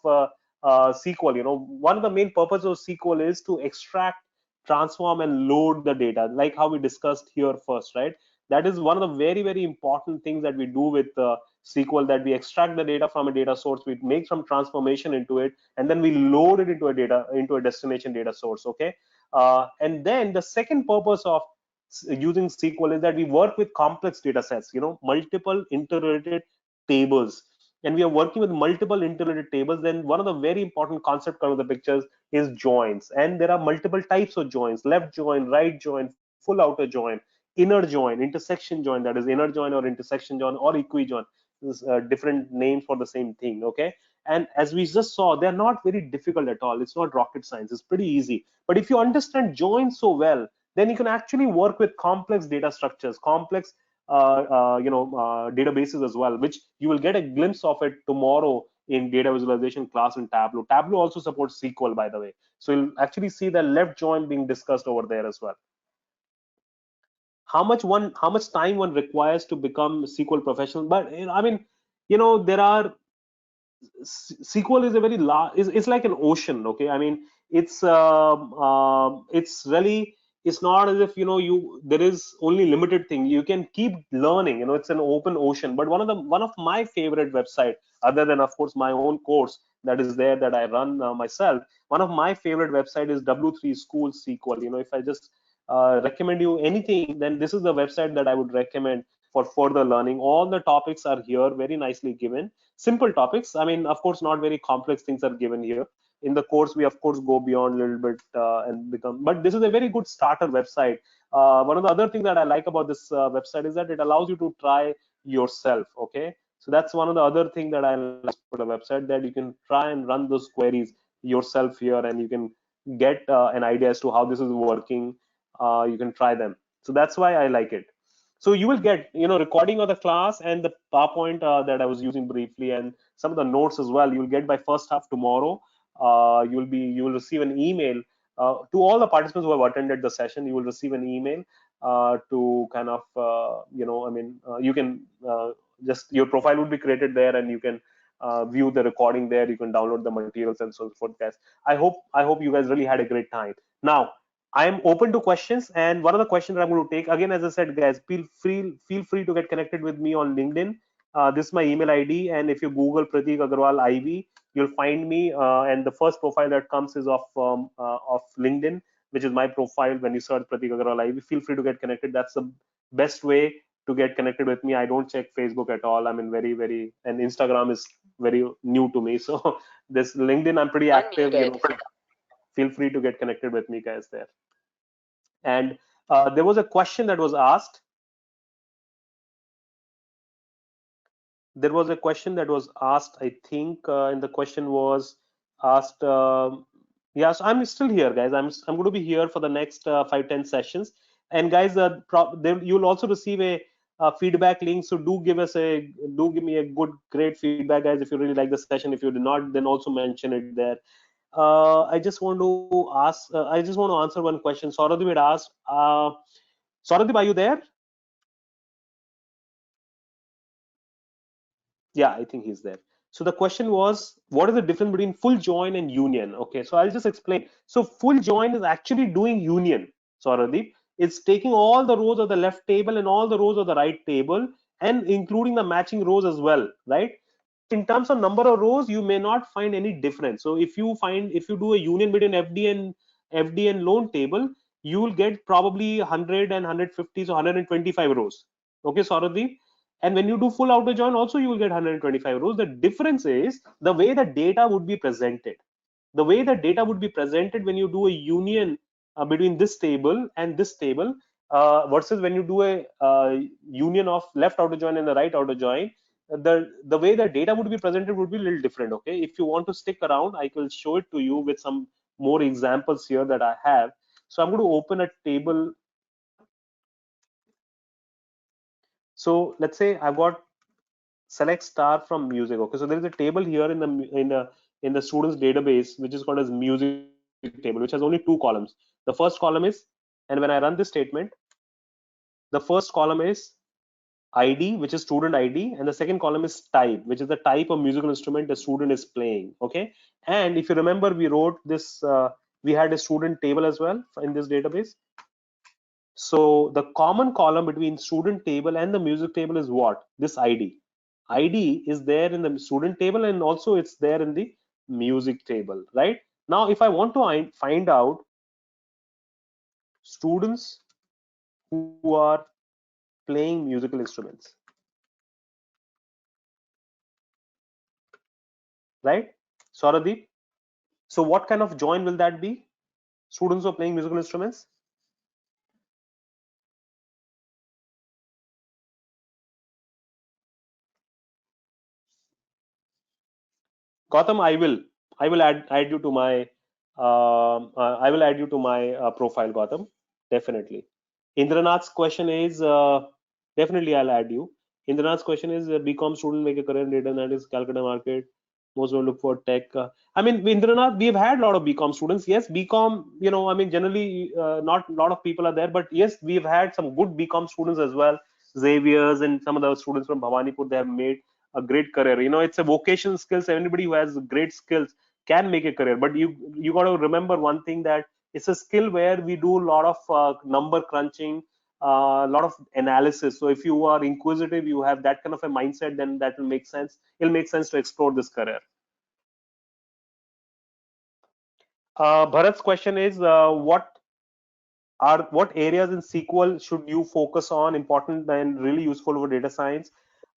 Speaker 1: SQL. One of the main purposes of SQL is to extract transform and load the data, like how we discussed here first, right? That is one of the very, very important things that we do with SQL, that we extract the data from a data source, we make some transformation into it, and then we load it into a destination data source. Okay. And then the second purpose of using SQL is that we work with complex data sets, multiple interrelated tables, and we are working with multiple interrelated tables. Then one of the very important concepts come with the pictures is joins, and there are multiple types of joins: left join, right join, full outer join, inner join, intersection join, that is inner join or intersection join or equi-join. Different names for the same thing. Okay. And as we just saw, they're not very difficult at all. It's not rocket science. It's pretty easy. But if you understand joins so well, then you can actually work with complex data structures, complex databases as well, which you will get a glimpse of it tomorrow in data visualization class in Tableau. Tableau also supports SQL, by the way. So you'll actually see the left join being discussed over there as well. How much time one requires to become SQL professional? But I mean, there are SQL is a very large, it's like an ocean. Okay. I mean, it's really, it's not as if there is only limited thing you can keep learning. It's an open ocean. But one of my favorite website, other than of course my own course that is there that I run myself, one of my favorite website is W3 School SQL. If I just recommend you anything, then this is the website that I would recommend for further learning. All the topics are here, very nicely given, simple topics. I mean, of course, not very complex things are given here. In the course, we of course go beyond a little bit and become, but this is a very good starter website. One of the other things that I like about this website is that it allows you to try yourself. Okay. So that's one of the other things that I like for the website, that you can try and run those queries yourself here, and you can get an idea as to how this is working. You can try them. So that's why I like it. So you will get recording of the class and the PowerPoint that I was using briefly, and some of the notes as well. You will get by first half tomorrow. You will receive an email to all the participants who have attended the session. You will receive an email to kind of you can just, your profile would be created there, and you can view the recording there. You can download the materials and so forth, guys. I hope you guys really had a great time. Now I am open to questions, and one of the questions that I'm going to take, again, as I said, guys, feel free to get connected with me on LinkedIn. This is my email ID, and if you Google Prateek Agarwal IV, you'll find me. And the first profile that comes is of LinkedIn, which is my profile. When you search Prateek Agarwal IV, feel free to get connected. That's the best way to get connected with me. I don't check Facebook at all. I mean, and Instagram is very new to me. So this LinkedIn, I'm pretty active. Feel free to get connected with me, guys, there. And there was a question that was asked. There was a question that was asked, I think, and the question was asked. Yeah, so I'm still here, guys. I'm going to be here for the next 5-10 sessions. And guys, you'll also receive a feedback link. So do give me a great feedback, guys, if you really like the session. If you did not, then also mention it there. I just want to answer one question. Sauradeep had asked. Sauradeep, are you there? Yeah, I think he's there. So the question was, what is the difference between full join and union? Okay, so I'll just explain. So full join is actually doing union, Sauradeep. It's taking all the rows of the left table and all the rows of the right table, and including the matching rows as well, right? In terms of number of rows, you may not find any difference. So if you do a union between FD and loan table, you will get probably 100 and 150, so 125 rows. Okay, Sauradeep. And when you do full outer join, also you will get 125 rows. The difference is the way the data would be presented. The way the data would be presented when you do a union between this table and this table versus when you do a union of left outer join and the right outer join, the way the data would be presented would be a little different. Okay, if you want to stick around, I will show it to you with some more examples here that I have. So I'm going to open a table. So let's say I've got select star from music. Okay, so there is a table here in the students database which is called as music table, which has only 2 columns. The first column is, and when I run this statement, the first column is ID, which is student ID, and the second column is type, which is the type of musical instrument the student is playing. Okay, and if you remember, we wrote this we had a student table as well in this database. So the common column between student table and the music table is what? This ID. ID is there in the student table, and also it's there in the music table, right? Now, if I want to find out students who are playing musical instruments, right? Sauradeep. So what kind of join will that be? Students who are playing musical instruments? Gautam, I will add you to my I will add you to my profile, Gautam. Definitely. Indranath's question is definitely I'll add you. Indranath's question is BCom student make a career in data analytics, Calcutta market. Most will look for tech. I mean, Indranath, we've had a lot of BCom students. Yes, BCom, you know, I mean, generally not a lot of people are there, but yes, we've had some good BCom students as well. Xavier's and some of the students from Bhawanipur, they have made a great career. You know, it's a vocational skills. Anybody who has great skills can make a career, but you got to remember one thing, that it's a skill where we do a lot of number crunching, a lot of analysis. So if you are inquisitive, you have that kind of a mindset, then that will make sense. It'll make sense to explore this career. Bharat's question is what areas in SQL should you focus on, important and really useful for data science?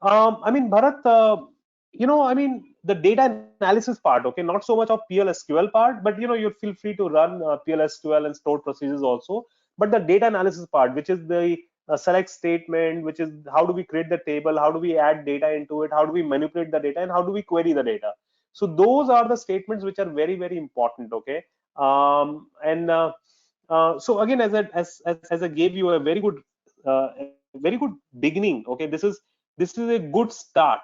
Speaker 1: I mean, Bharat, you know, I mean, the data analysis part, okay, not so much of PLSQL part, but you know, you feel free to run PLSQL and stored procedures also. But the data analysis part, which is the select statement, which is how do we create the table, how do we add data into it, how do we manipulate the data, and how do we query the data. So those are the statements which are very, very important, okay. And so again, as I gave you a very good beginning, okay, this is a good start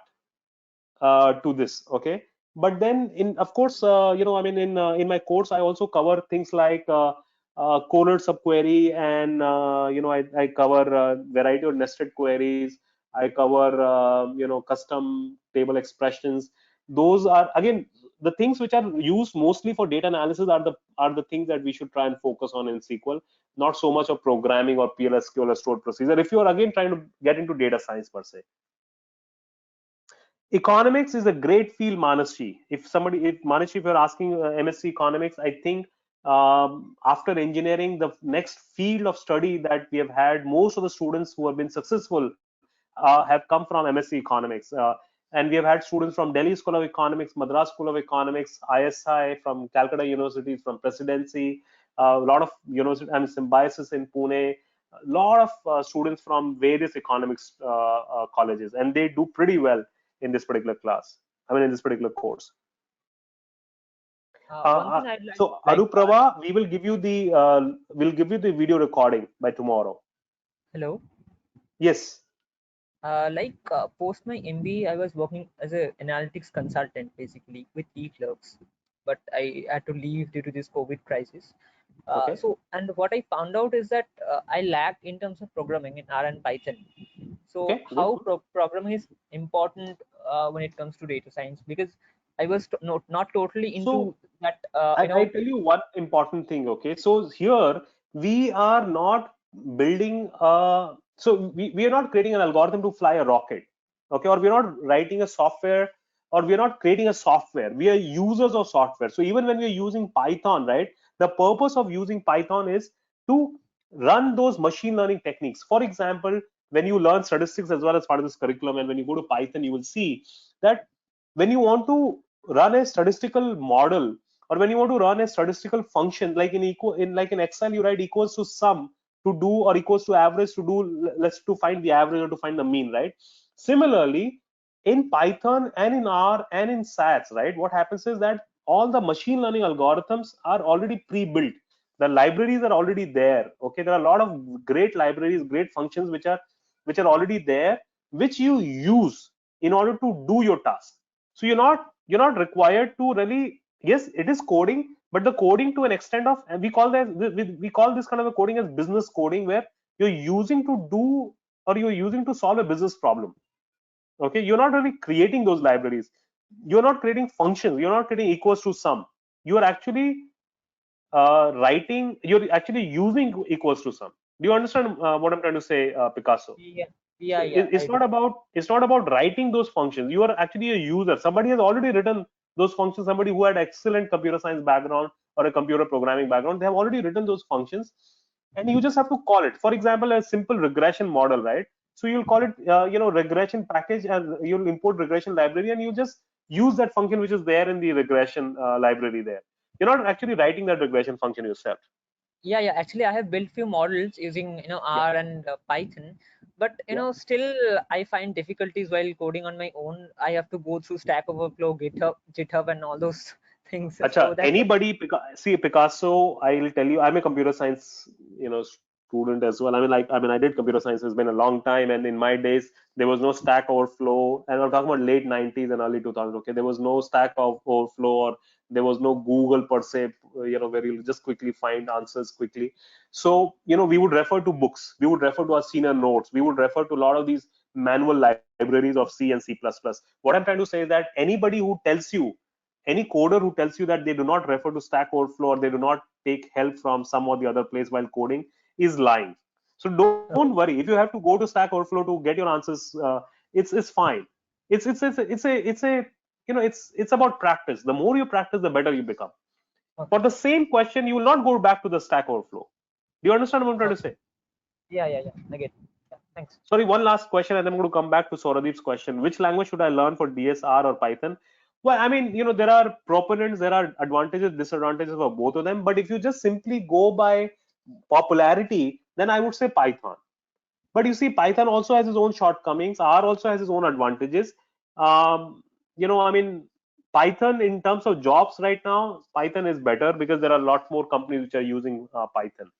Speaker 1: to this, okay. But then in, of course, you know, I mean, in my course I also cover things like cornered subquery, and you know, I cover variety of nested queries. I cover you know, custom table expressions. Those are again the things which are used mostly for data analysis, are the things that we should try and focus on in SQL, not so much of programming or PLSQL or stored procedure, if you are again trying to get into data science per se. Economics is a great field, Manasji. If Manasji, if you're asking MSc Economics, I think after engineering, the next field of study that we have had, most of the students who have been successful have come from MSc Economics. And we have had students from Delhi School of Economics, Madras School of Economics, ISI, from Calcutta University, from Presidency, a lot of university, I mean, Symbiosis in Pune, a lot of students from various economics colleges, and they do pretty well in this particular class. I mean, in this particular course.
Speaker 2: One thing I'd like,
Speaker 1: So Anuprabha, we will give you the video recording by tomorrow.
Speaker 2: hello.
Speaker 1: Yes.
Speaker 2: Post my MBA, I was working as an analytics consultant, basically with eClerx, but I had to leave due to this COVID crisis.
Speaker 1: Okay.
Speaker 2: So, and what I found out is that I lacked in terms of programming in R and Python. So,
Speaker 1: Okay,
Speaker 2: how programming is important when it comes to data science? Because I was not totally into that.
Speaker 1: I tell you one important thing. Okay, so here we are not building so we are not creating an algorithm to fly a rocket, okay, or we're not writing a software, or we're not creating a software. We are users of software. So even when we're using Python, right, the purpose of using Python is to run those machine learning techniques. For example, when you learn statistics as well as part of this curriculum, and when you go to Python, you will see that when you want to run a statistical model, or when you want to run a statistical function, like in Excel, you write equals to sum to do, or equals to average to do, let's to find the average or to find the mean, right? Similarly, in Python and in R and in SAS, right, what happens is that all the machine learning algorithms are already pre-built. The libraries are already there. Okay, there are a lot of great libraries, great functions which are already there, which you use in order to do your task. So you're not required to really, yes, it is coding, but the coding to an extent of, and we call this kind of a coding as business coding, where you're using to do, or you're using to solve a business problem. Okay, you're not really creating those libraries, you're not creating functions, you're not creating equals to sum. You are actually writing, you're actually using equals to sum. Do you understand what I'm trying to say, Picasso?
Speaker 2: Yeah,
Speaker 1: So
Speaker 2: yeah, yeah.
Speaker 1: it's not about writing those functions. You are actually a user. Somebody has already written those functions. Somebody who had excellent computer science background or a computer programming background, they have already written those functions, and you just have to call it. For example, a simple regression model, right? So you'll call it, regression package, and you'll import regression library, and you just use that function which is there in the regression library there. You're not actually writing that regression function yourself.
Speaker 2: Yeah, yeah. Actually, I have built few models using
Speaker 1: Yeah,
Speaker 2: R and Python, but
Speaker 1: yeah.
Speaker 2: still I find difficulties while coding on my own. I have to go through Stack Overflow, GitHub, and all those things.
Speaker 1: Acha,
Speaker 2: So that's what.
Speaker 1: anybody, see Picasso, I'll tell you, I'm a computer science, student as well. I did computer science. It's been a long time, and in my days, there was no Stack Overflow, and I'm talking about late 90s and early 2000s. Okay, there was no Stack Overflow, or there was no Google per se, where you just quickly find answers quickly. So, we would refer to books, we would refer to our senior notes, we would refer to a lot of these manual libraries of C and C++. What I'm trying to say is that anybody who tells you, any coder who tells you that they do not refer to Stack Overflow or they do not take help from some or the other place while coding is lying. So don't worry. If you have to go to Stack Overflow to get your answers, it's fine. It's about practice. The more you practice, the better you become. For
Speaker 2: Okay.
Speaker 1: the same question, you will not go back to the Stack Overflow. Do you understand what I'm trying to
Speaker 2: Okay.
Speaker 1: say?
Speaker 2: Yeah, yeah, yeah. I get it. Yeah, thanks.
Speaker 1: Sorry, one last question, and then I'm going to come back to Sauradeep's question. Which language should I learn for DSR or Python? Well, I mean, there are proponents, there are advantages, disadvantages for both of them. But if you just simply go by popularity, then I would say Python. But you see, Python also has its own shortcomings. R also has its own advantages. I mean, Python in terms of jobs right now, Python is better because there are a lot more companies which are using Python.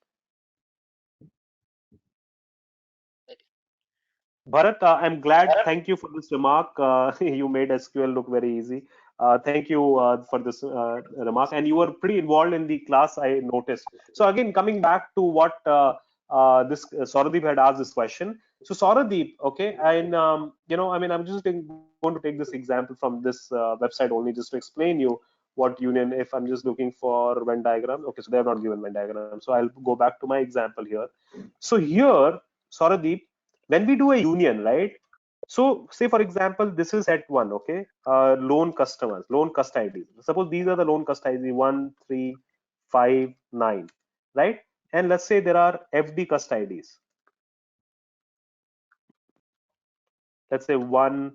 Speaker 1: Bharat, I'm glad. Thank you for this remark. You made SQL look very easy. Thank you for this remark. And you were pretty involved in the class, I noticed. So again, coming back to what this Sauradeep had asked this question. So Sauradeep, okay, and I'm just going to take this example from this website only just to explain you what union. If I'm just looking for Venn diagram, okay, so they have not given Venn diagram. So I'll go back to my example here. So here, Sauradeep, when we do a union, right? So say for example, this is set one, okay? Loan customers, loan cust IDs. Suppose these are the loan cust IDs 1, 3, 5, 9, right? And let's say there are FD cust IDs. Let's say 1,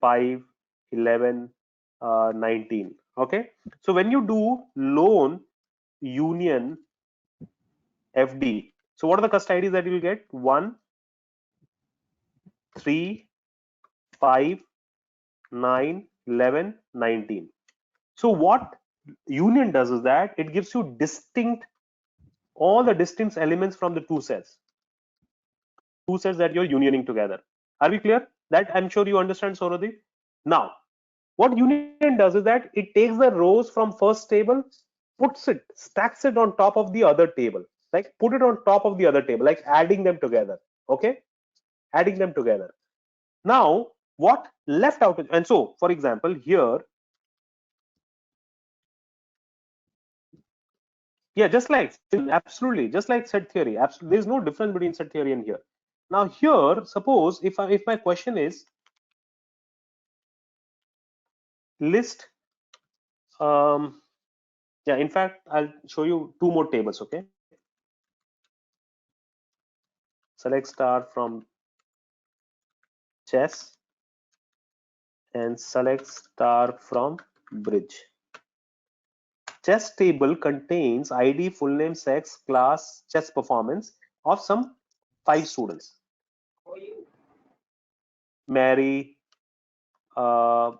Speaker 1: 5, 11, 19. Okay. So when you do loan union FD, so what are the cust IDs that you'll get? 1, 3, 5, 9, 11, 19. So what union does is that it gives you all the distinct elements from the two sets that you're unioning together. Are we clear? That I'm sure you understand, Sauradeep. Now, what union does is that it takes the rows from first table, stacks it on top of the other table, like put it on top of the other table, like adding them together. Okay, adding them together. Now, what left out? And so, for example, here, yeah, just like absolutely, just like set theory. Absolutely, there's no difference between set theory and here. Now here, suppose if my question is list, yeah, in fact, I'll show you two more tables. Okay, select star from chess and select star from bridge. Chess table contains ID, full name, sex, class, chess performance of some 5 students. Mary, uh,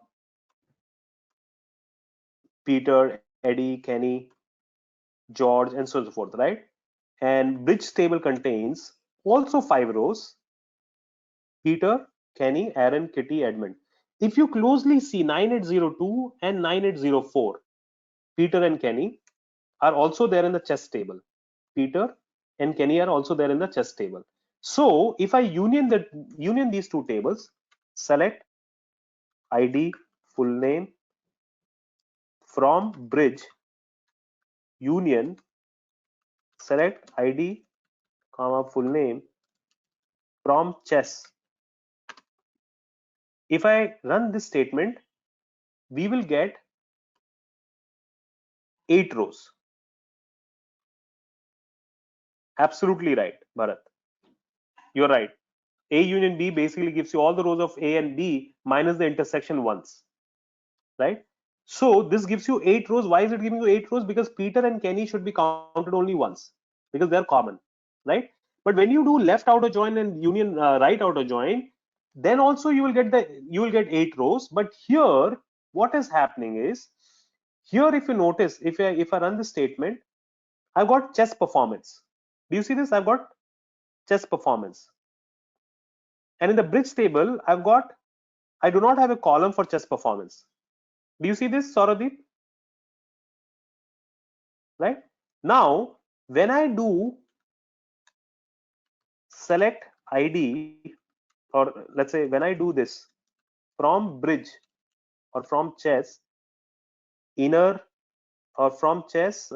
Speaker 1: Peter, Eddie, Kenny, George, and so on and so forth, right? And bridge table contains also 5 rows: Peter, Kenny, Aaron, Kitty, Edmund. If you closely see 9802 and 9804, Peter and Kenny are also there in the chess table. Peter and Kenny are also there in the chess table. So if I union these two tables, select ID, full name from bridge, union select ID comma full name from chess. If I run this statement, we will get 8 rows. Absolutely right, Bharat. You're right. A union B basically gives you all the rows of A and B minus the intersection once, right? So this gives you 8 rows. Why is it giving you 8 rows? Because Peter and Kenny should be counted only once because they're common, right? But when you do left outer join and union right outer join, then also you will get 8 rows. But here, what is happening is, here if you notice, if I run this statement, I've got chess performance. Do you see this? I've got chess performance. And in the bridge table, I do not have a column for chess performance. Do you see this, Sauradeep? Right? Now, when I do select ID, or let's say when I do this from bridge or from chess, inner or from chess,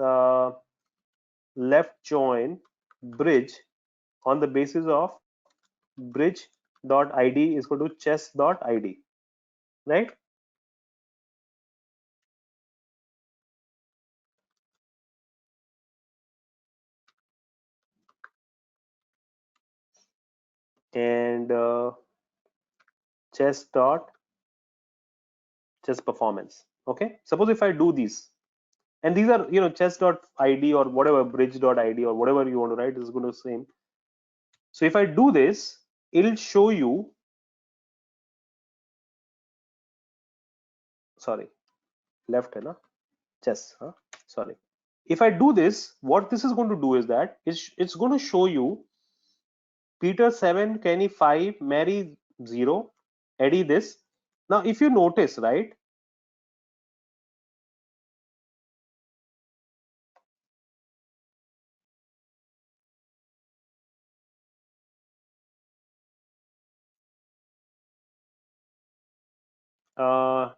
Speaker 1: left join bridge on the basis of bridge.id is equal to chess.id, right? And chess performance. Okay, suppose if I do these, and these are chess.id or whatever, bridge.id or whatever you want to write, is going to the same. So if I do this, it'll show you, sorry, left hai na? Chess, huh? Sorry. If I do this, what this is going to do is that it's going to show you Peter 7, Kenny 5, Mary 0, Eddie this. Now if you notice, right,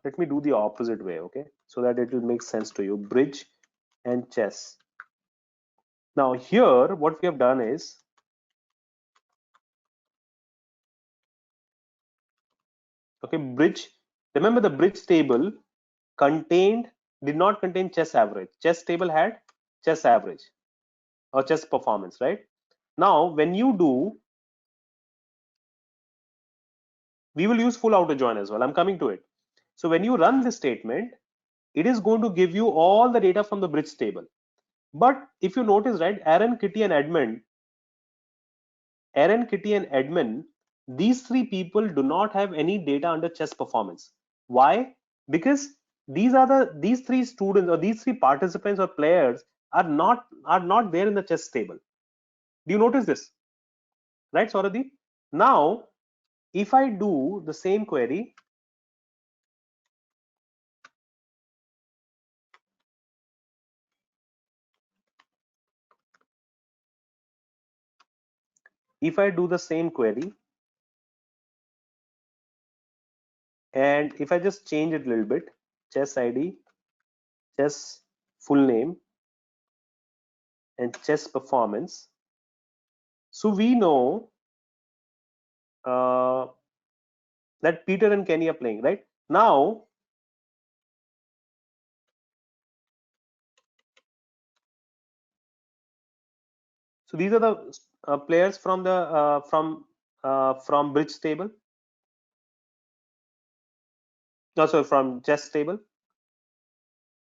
Speaker 1: let me do the opposite way, okay, so that it will make sense to you. Bridge and chess. Now here what we have done is, okay, bridge, remember the bridge table did not contain chess average. Chess table had chess average or chess performance, right? Now when you do, we will use full outer join as well. I'm coming to it. So when you run this statement, it is going to give you all the data from the bridge table. But if you notice, right, Aaron, Kitty and Edmund, these 3 people do not have any data under chess performance. Why? Because these 3 students or these 3 participants or players are not there in the chess table. Do you notice this? Right, Sauradeep? Now, if I do the same query, and if I just change it a little bit, chess ID, chess full name, and chess performance, so we know that Peter and Kenny are playing, right? Now, so these are the players from the from bridge table. No, sorry, from chess table.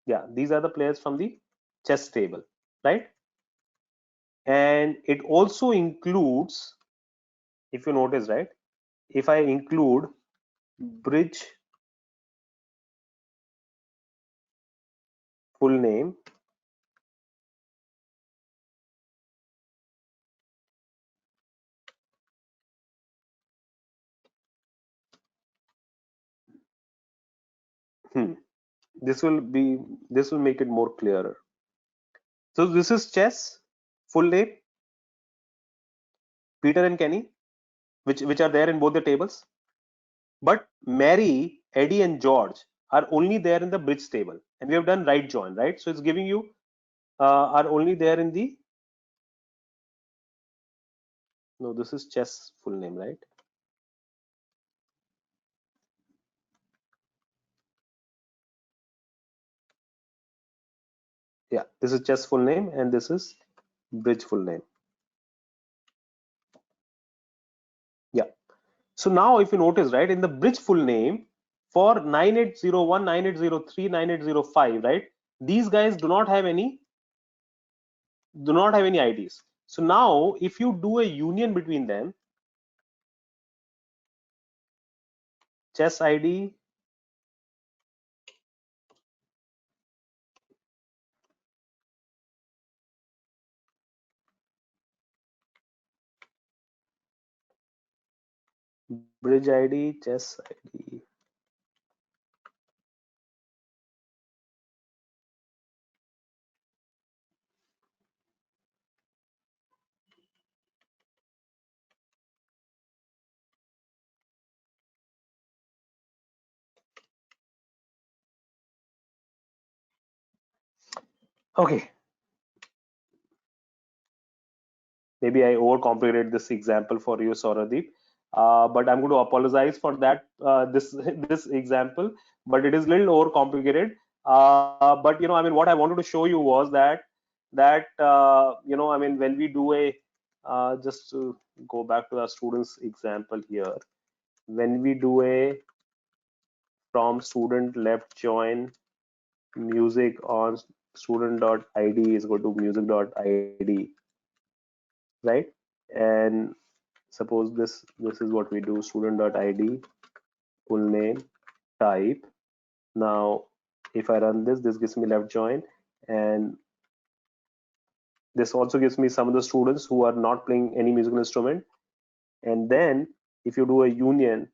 Speaker 1: Yeah, these are the players from the chess table, right? And it also includes, if you notice, right, if I include bridge full name, this will make it more clearer. So this is chess full name, Peter and Kenny, which are there in both the tables. But Mary, Eddie, and George are only there in the bridge table, and we have done right join, right? So it's giving you are only there in the, no, this is chess full name, right? Yeah, this is chess full name and this is bridge full name. Yeah. So now if you notice, right, in the bridge full name for 9801, 9803, 9805, right, these guys do not have any IDs. So now if you do a union between them, chess ID, bridge ID, chess ID. Okay, maybe I overcomplicated this example for you, Sauradeep. But I'm going to apologize for that, this example, but it is a little overcomplicated. But I mean, what I wanted to show you was that I mean, when we do a just to go back to our students example here, when we do a from student left join music on student.id is equal to music.id, right? And suppose this is what we do, student.id full name type. Now if I run this gives me left join, and this also gives me some of the students who are not playing any musical instrument. And then if you do a union,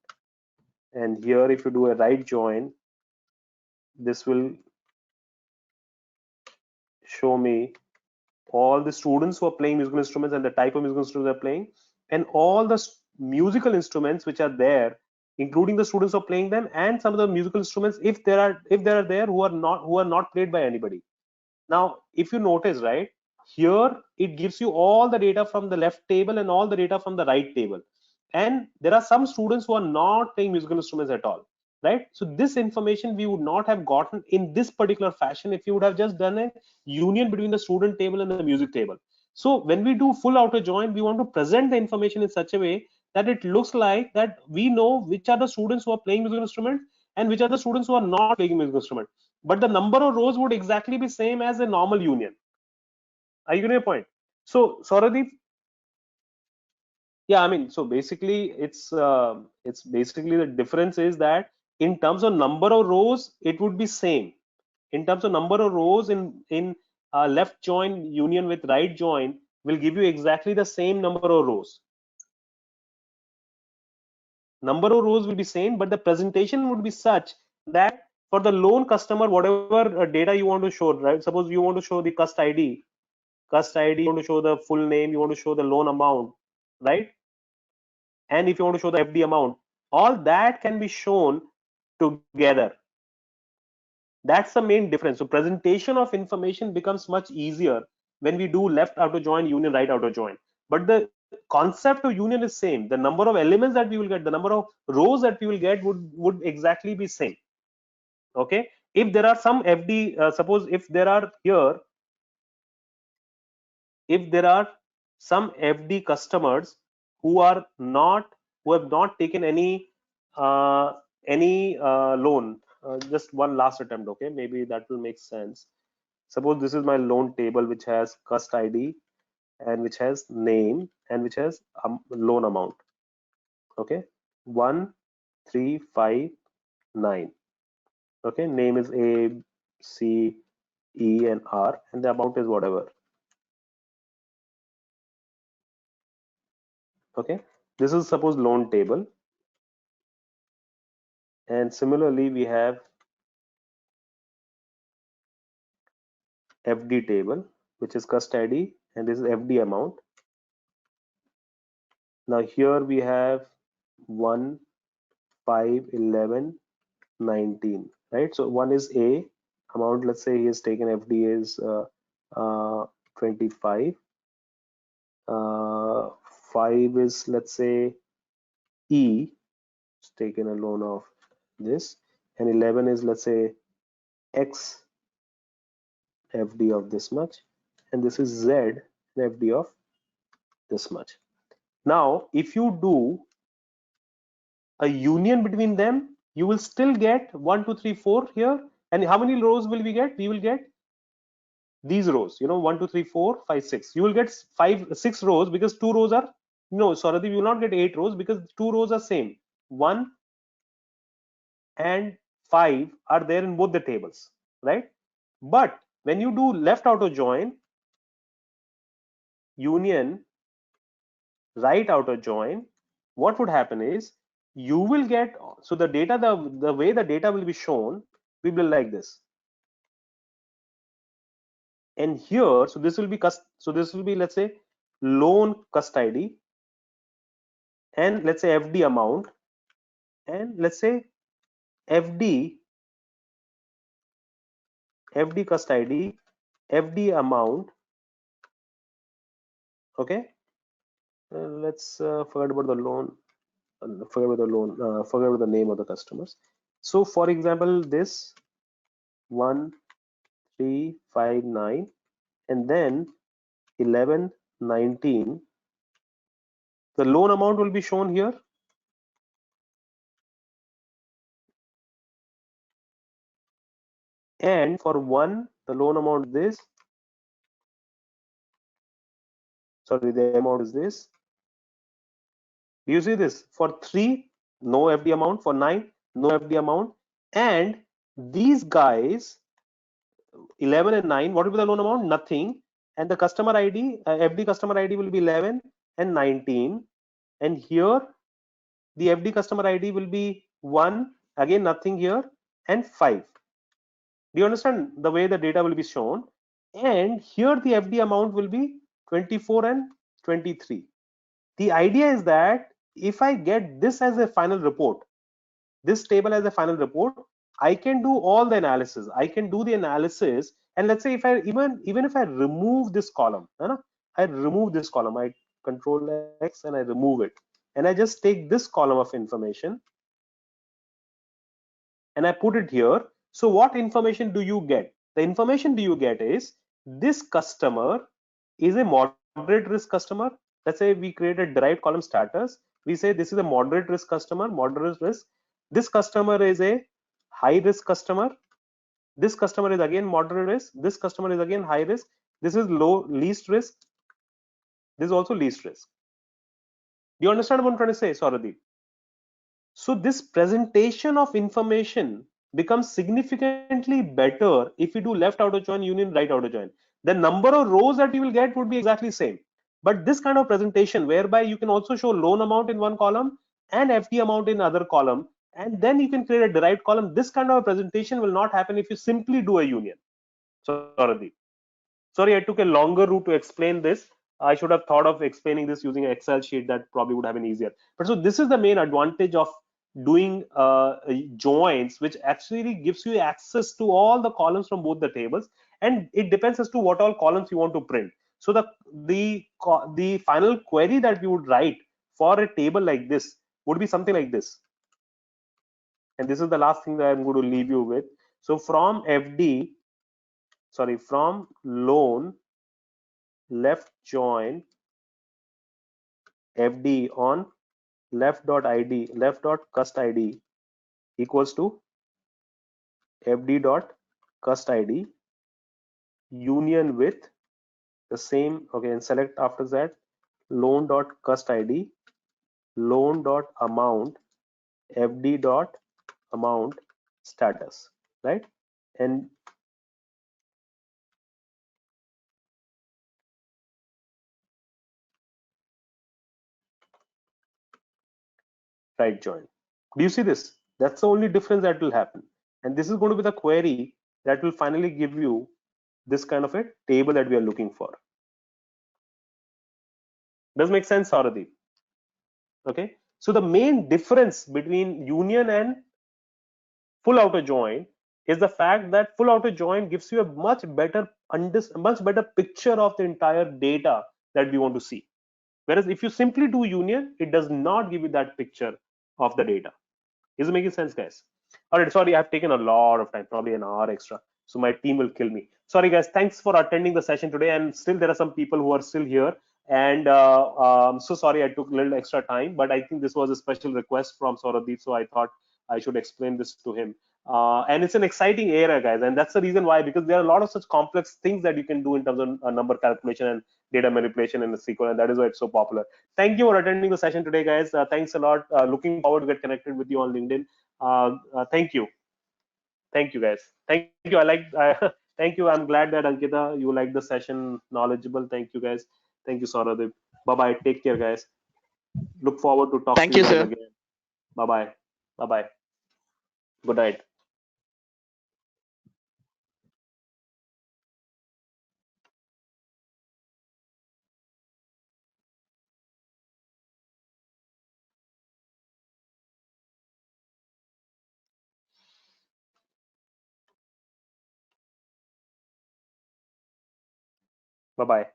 Speaker 1: and here if you do a right join, this will show me all the students who are playing musical instruments and the type of musical instruments they're playing, and all the musical instruments which are there, including the students who are playing them, and some of the musical instruments if there are there who are not played by anybody. Now if you notice, right, here it gives you all the data from the left table and all the data from the right table, and there are some students who are not playing musical instruments at all, right? So this information we would not have gotten in this particular fashion if you would have just done a union between the student table and the music table. So when we do full outer join, we want to present the information in such a way that it looks like that we know which are the students who are playing musical instruments and which are the students who are not playing musical instruments, but the number of rows would exactly be same as a normal union. Are you getting a point? So Sauradeep, yeah, I mean, so basically it's basically the difference is that in terms of number of rows it would be same. In terms of number of rows in left join union with right join will give you exactly the same number of rows. Number of rows will be same, but the presentation would be such that for the loan customer, whatever data you want to show, right? Suppose you want to show the cust ID, you want to show the full name, you want to show the loan amount, right? And if you want to show the FD amount, all that can be shown together. That's the main difference. So presentation of information becomes much easier when we do left outer join, union, right outer join. But the concept of union is same. The number of elements that we will get, the number of rows that we will get would exactly be same. Okay. If there are some FD, suppose if there are here, if there are some FD customers who are not, who have not taken any loan, just one last attempt, okay, maybe that will make sense. Suppose this is my loan table which has cust ID and which has name and which has loan amount, okay, 1359, okay, name is A, C, E and R, and the amount is whatever. Okay, this is suppose loan table, and similarly we have FD table which is cust ID, and this is FD amount. Now here we have 1, 5, 11, 19, right? So one is A amount, let's say he has taken FD is 25. 5 is, let's say, E, it's taken a loan of this, and 11 is, let's say, X FD of this much, and this is Z FD of this much. Now, if you do a union between them, you will still get 1, 2, 3, 4 here. And how many rows will we get? We will get these rows, 1, 2, 3, 4, 5, 6. You will get 6 rows because 2 rows are, no, sorry, you will not get 8 rows because 2 rows are same. 1 and 5 are there in both the tables, right? But when you do left outer join, union, right outer join, what would happen is you will get, so the data, the way the data will be shown will be like this. And here, so this will be let's say loan cust ID, and let's say FD amount, and let's say FD cust ID, FD amount. Okay, let's forget about the loan, forget about the name of the customers. So for example, this 1, 3, 5, 9, and then 11, 19. The loan amount will be shown here. And for 1, the loan amount is this. Sorry, the amount is this. Do you see this? For 3, no FD amount. For 9, no FD amount. And these guys, 11 and 9, what will be the loan amount? Nothing. And the customer ID, FD customer ID will be 11 and 19. And here, the FD customer ID will be 1, again nothing here, and 5. Do you understand the way the data will be shown? And here the FD amount will be 24 and 23. The idea is that if I get this as a final report, this table as a final report, I can do all the analysis. I can do the analysis, and let's say if I even if I remove this column, I remove this column, I control X and I remove it, and I just take this column of information and I put it here. So what information do you get? The information do you get is this customer is a moderate risk customer. Let's say we create a derived column status. We say this is a moderate risk customer, moderate risk. This customer is a high risk customer. This customer is again moderate risk. This customer is again high risk. This is least risk. This is also least risk. Do you understand what I'm trying to say, Sauradeep? So this presentation of information becomes significantly better if you do left outer join union right outer join. The number of rows that you will get would be exactly same. But this kind of presentation whereby you can also show loan amount in one column and FD amount in other column, and then you can create a derived column. This kind of a presentation will not happen if you simply do a union. Sorry, I took a longer route to explain this. I should have thought of explaining this using an Excel sheet. That probably would have been easier. But so this is the main advantage of doing joins, which actually gives you access to all the columns from both the tables, and it depends as to what all columns you want to print. So the final query that we would write for a table like this would be something like this. And this is the last thing that I'm going to leave you with. So from from loan left join FD on left.id, left.cust ID equals to FD.cust ID union with the same, okay, and select after that loan.cust ID, loan.amount, FD.amount status, right? And right join. Do you see this? That's the only difference that will happen. And this is going to be the query that will finally give you this kind of a table that we are looking for. Does make sense, Sauradeep? Okay. So the main difference between union and full outer join is the fact that full outer join gives you a much better much better picture of the entire data that we want to see. Whereas if you simply do union, it does not give you that picture of the data. Is it making sense, guys? All right, sorry, I've taken a lot of time, probably an hour extra. So my team will kill me. Sorry, guys. Thanks for attending the session today. And still, there are some people who are still here. And so sorry, I took a little extra time, but I think this was a special request from Sauradeep, so I thought I should explain this to him. And it's an exciting area, guys, and that's the reason why, because there are a lot of such complex things that you can do in terms of number calculation and data manipulation in the SQL, and that is why it's so popular. Thank you for attending the session today, guys. Thanks a lot. Looking forward to get connected with you on LinkedIn. Thank you guys. Thank you. Thank you. I'm glad that Ankita, you liked the session, knowledgeable. Thank you guys. Thank you, Sauradeep. Bye bye. Take care, guys. Look forward to talk to
Speaker 3: Thank
Speaker 1: you
Speaker 3: you,
Speaker 1: guys
Speaker 3: sir.
Speaker 1: again. Bye bye. Bye bye. Good night. Bye bye.